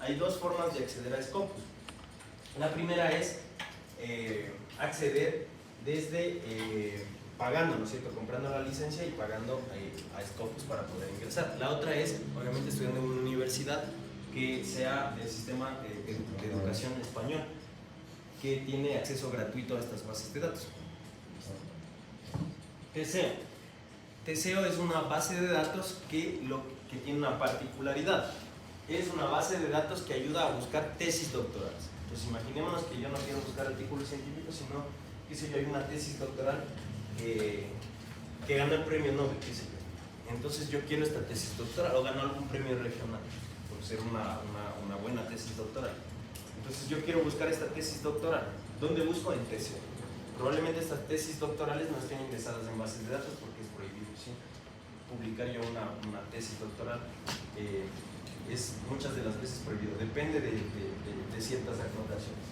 Hay dos formas de acceder a Scopus. La primera es acceder desde pagando, ¿no es cierto? Comprando la licencia y pagando a Scopus para poder ingresar. La otra es, obviamente, estudiando en una universidad que sea del sistema de educación español, que tiene acceso gratuito a estas bases de datos. Teseo. Teseo es una base de datos que tiene una particularidad. Es una base de datos que ayuda a buscar tesis doctorales. Entonces imaginémonos que yo no quiero buscar artículos científicos, sino, qué sé yo, hay una tesis doctoral que gana el premio Nobel, qué sé yo. Entonces yo quiero esta tesis doctoral o ganó algún premio regional por ser una buena tesis doctoral. Entonces yo quiero buscar esta tesis doctoral. ¿Dónde busco? En Teseo. Probablemente estas tesis doctorales no estén ingresadas en bases de datos porque es prohibido, ¿sí? Publicar yo una tesis doctoral es muchas de las veces prohibido, depende de ciertas acomodaciones.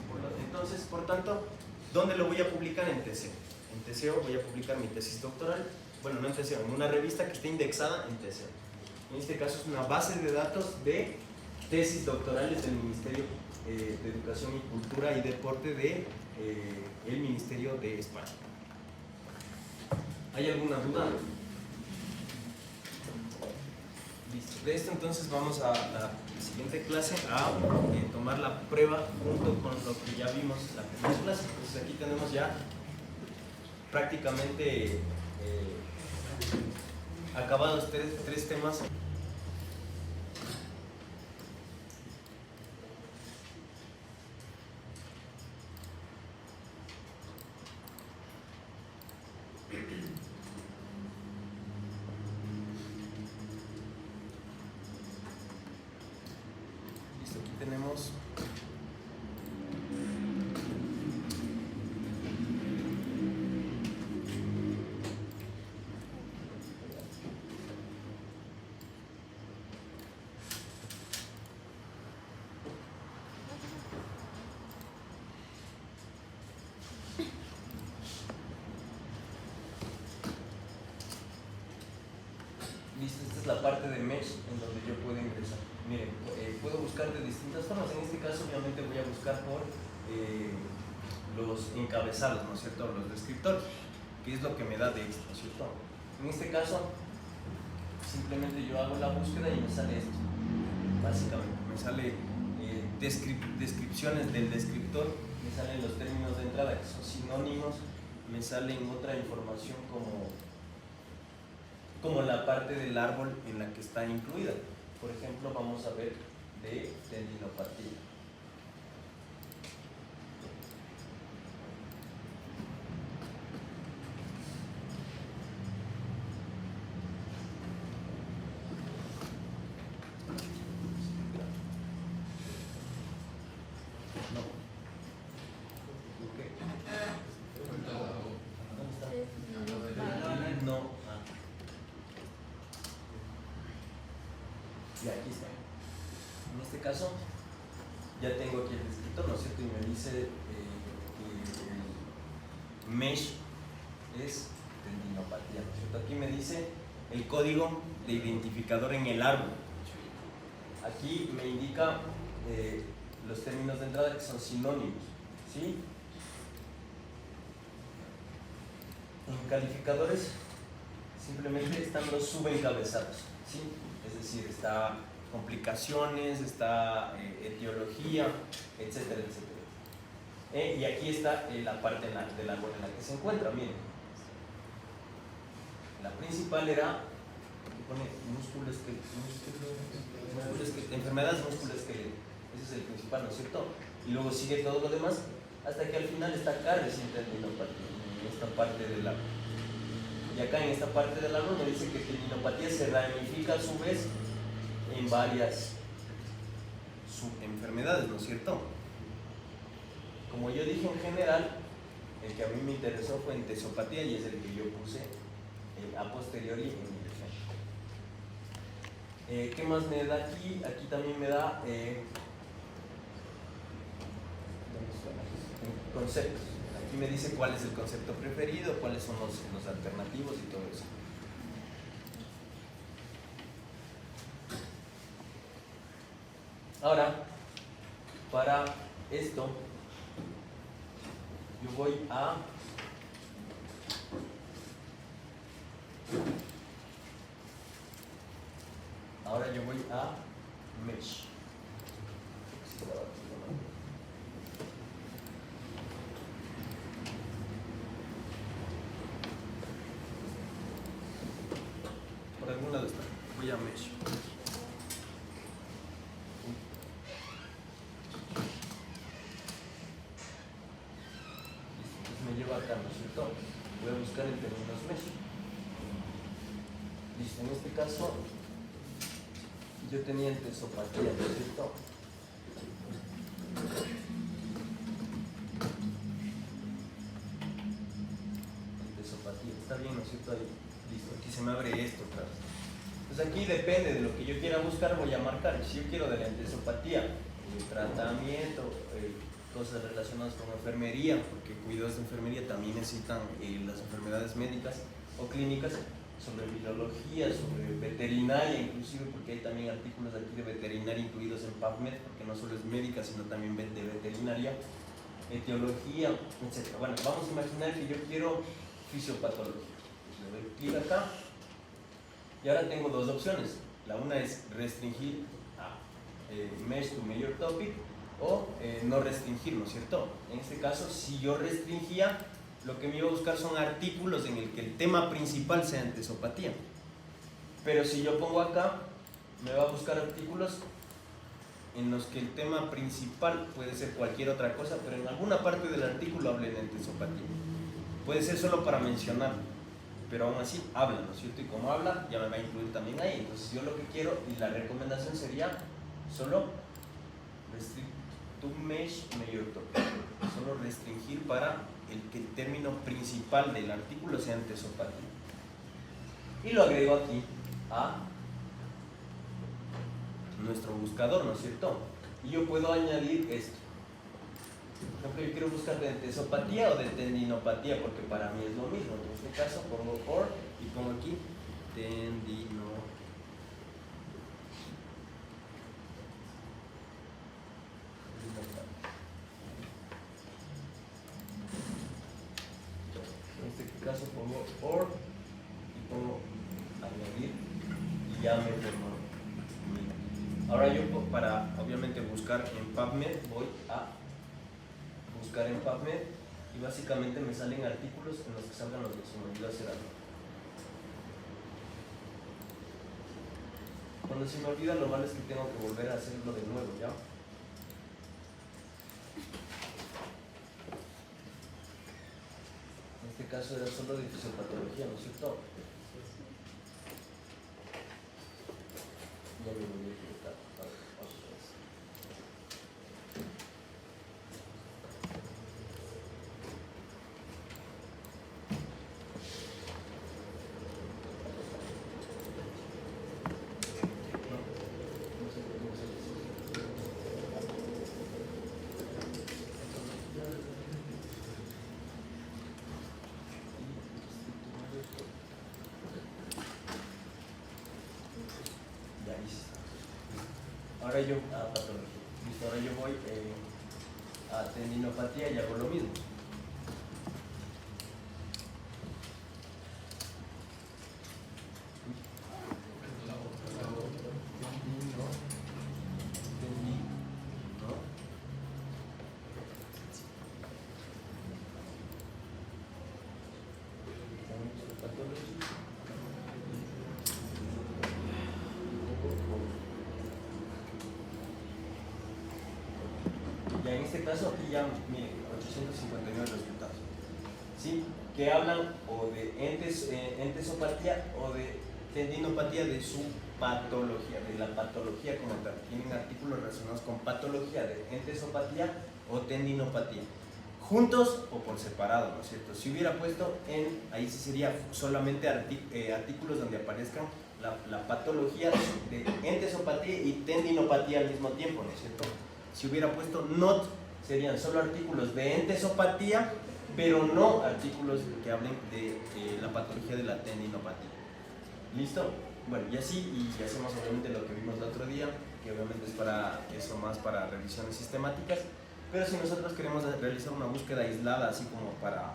Entonces, por tanto, ¿dónde lo voy a publicar? En Teseo. En Teseo voy a publicar mi tesis doctoral, bueno, no en Teseo, en una revista que esté indexada en Teseo. En este caso es una base de datos de tesis doctorales del Ministerio de Educación y Cultura y Deporte de el Ministerio de España. ¿Hay alguna duda? Listo. De esto entonces vamos a la siguiente clase a tomar la prueba junto con lo que ya vimos la primera clase. Entonces aquí tenemos ya prácticamente acabados tres temas. Listo, aquí tenemos Listo, esta es la parte de mesh en donde yo puedo ingresar. Miren, puedo buscar de distintas formas. En este caso, obviamente, voy a buscar por los encabezados, ¿no es cierto? Los descriptores, que es lo que me da de extra, ¿no es cierto? En este caso, simplemente yo hago la búsqueda y me sale esto. Básicamente, me sale descripciones del descriptor, me salen los términos de entrada que son sinónimos, me salen otra información como la parte del árbol en la que está incluida. Por ejemplo, vamos a ver de tendinopatía. No. ¿Qué? ¿Dónde está? No. Ah. Y aquí está. En este caso, ya tengo aquí el descriptor, ¿no es cierto? Y me dice que el mesh es tendinopatía, ¿no es cierto? Aquí me dice el código de identificador en el árbol. Aquí me indica los términos de entrada que son sinónimos, ¿sí? En calificadores simplemente están los subencabezados, ¿sí? Es decir, está complicaciones, está etiología, etcétera, etcétera. Y aquí está la parte del árbol en la que se encuentra. Miren, la principal era, pone enfermedades musculoesqueléticas. Ese es el principal, ¿no es cierto? Y luego sigue todo lo demás, hasta que al final está acá recién tendinopatía, en esta parte del árbol. Y acá en esta parte del árbol me dice que tendinopatía se ramifica a su vez en varias subenfermedades, ¿no es cierto? Como yo dije en general, el que a mí me interesó fue entesopatía y es el que yo puse a posteriori en mi ejemplo. ¿Qué más me da aquí? Aquí también me da conceptos. Aquí me dice cuál es el concepto preferido, cuáles son los alternativos y todo eso. Ahora, para esto, yo voy a mesh. Por algún lado está. Voy a mesh. Me lleva acá, ¿no es cierto? Voy a buscar en términos mesh. Listo, en este caso yo tenía entesopatía, ¿no es cierto? Entesopatía, está bien, ¿no es cierto? Ahí, listo, aquí se me abre esto, claro. Pues aquí depende de lo que yo quiera buscar, voy a marcar. Si yo quiero de la entesopatía, tratamiento, cosas relacionadas con enfermería, porque cuidados de enfermería también necesitan las enfermedades médicas o clínicas, sobre filología, sobre veterinaria inclusive, porque hay también artículos aquí de veterinaria incluidos en PubMed, porque no solo es médica, sino también de veterinaria, etiología, etc. Bueno, vamos a imaginar que yo quiero fisiopatología. Pues le doy clic acá y ahora tengo dos opciones. La una es restringir a Mesh to Major Topic o no restringir, ¿no es cierto? En este caso, si yo restringía, lo que me iba a buscar son artículos en el que el tema principal sea entesopatía. Pero si yo pongo acá, me va a buscar artículos en los que el tema principal puede ser cualquier otra cosa, pero en alguna parte del artículo hable de entesopatía. Puede ser solo para mencionar, pero aún así habla, ¿no es cierto? Y como habla, ya me va a incluir también ahí. Entonces yo lo que quiero, y la recomendación sería solo restrict to mesh major topic. Solo restringir para que el término principal del artículo sea entesopatía. Y lo agrego aquí a nuestro buscador, ¿no es cierto? Y yo puedo añadir esto. Por ejemplo, yo quiero buscar de entesopatía o de tendinopatía, porque para mí es lo mismo. En este caso pongo or y pongo aquí tendinopatía. or y pongo añadir y ya me formó. Ahora yo para obviamente buscar en PubMed voy a buscar en PubMed y básicamente me salen artículos en los que salgan los que se me olvidó hacer algo. Cuando se me olvida lo malo es que tengo que volver a hacerlo de nuevo, ¿ya? En este caso era solo de fisiopatología, ¿no es cierto? Ya me volví a equivocar. A ver, otra vez. No sé por qué me sale así. Ya listo. Ahora yo a patología. Listo, ahora yo voy a tendinopatía y hago lo mismo. Ya en este caso aquí ya, miren, 859 resultados, ¿sí? Que hablan o de entesopatía o de tendinopatía, de su patología, de la patología como tal. Tienen artículos relacionados con patología de entesopatía o tendinopatía, juntos o por separado, ¿no es cierto? Si hubiera puesto ahí sí sería solamente artículos donde aparezcan la patología de entesopatía y tendinopatía al mismo tiempo, ¿no es cierto? Si hubiera puesto not, serían solo artículos de entesopatía, pero no artículos que hablen de la patología de la tendinopatía. ¿Listo? Bueno, y así, y hacemos obviamente lo que vimos el otro día, que obviamente es para eso, más para revisiones sistemáticas, pero si nosotros queremos realizar una búsqueda aislada, así como para,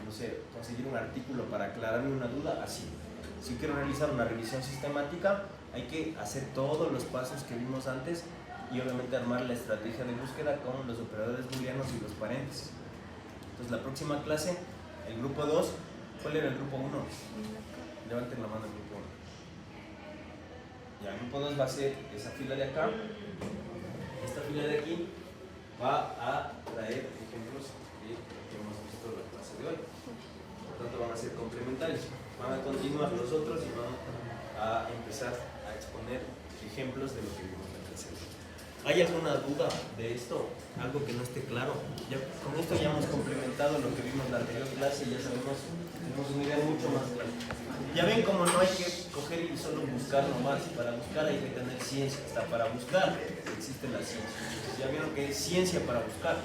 no sé, conseguir un artículo para aclararme una duda, así. Si quiero realizar una revisión sistemática, hay que hacer todos los pasos que vimos antes y obviamente armar la estrategia de búsqueda con los operadores booleanos y los paréntesis. Entonces la próxima clase, el grupo 2, ¿cuál era el grupo 1? Levanten la mano el grupo 1. Ya, el grupo 2 va a ser esa fila de acá. Esta fila de aquí va a traer ejemplos de lo que hemos visto en la clase de hoy. Por tanto van a ser complementarios. Van a continuar los otros y van a empezar a exponer ejemplos de lo que vimos en la clase de hoy. ¿Hay alguna duda de esto? ¿Algo que no esté claro? Ya, con esto ya hemos complementado lo que vimos en la anterior clase y ya sabemos, tenemos una idea mucho más clara. Ya ven cómo no hay que coger y solo buscar nomás. Para buscar hay que tener ciencia. Hasta para buscar existe la ciencia. Ya vieron que es ciencia para buscar.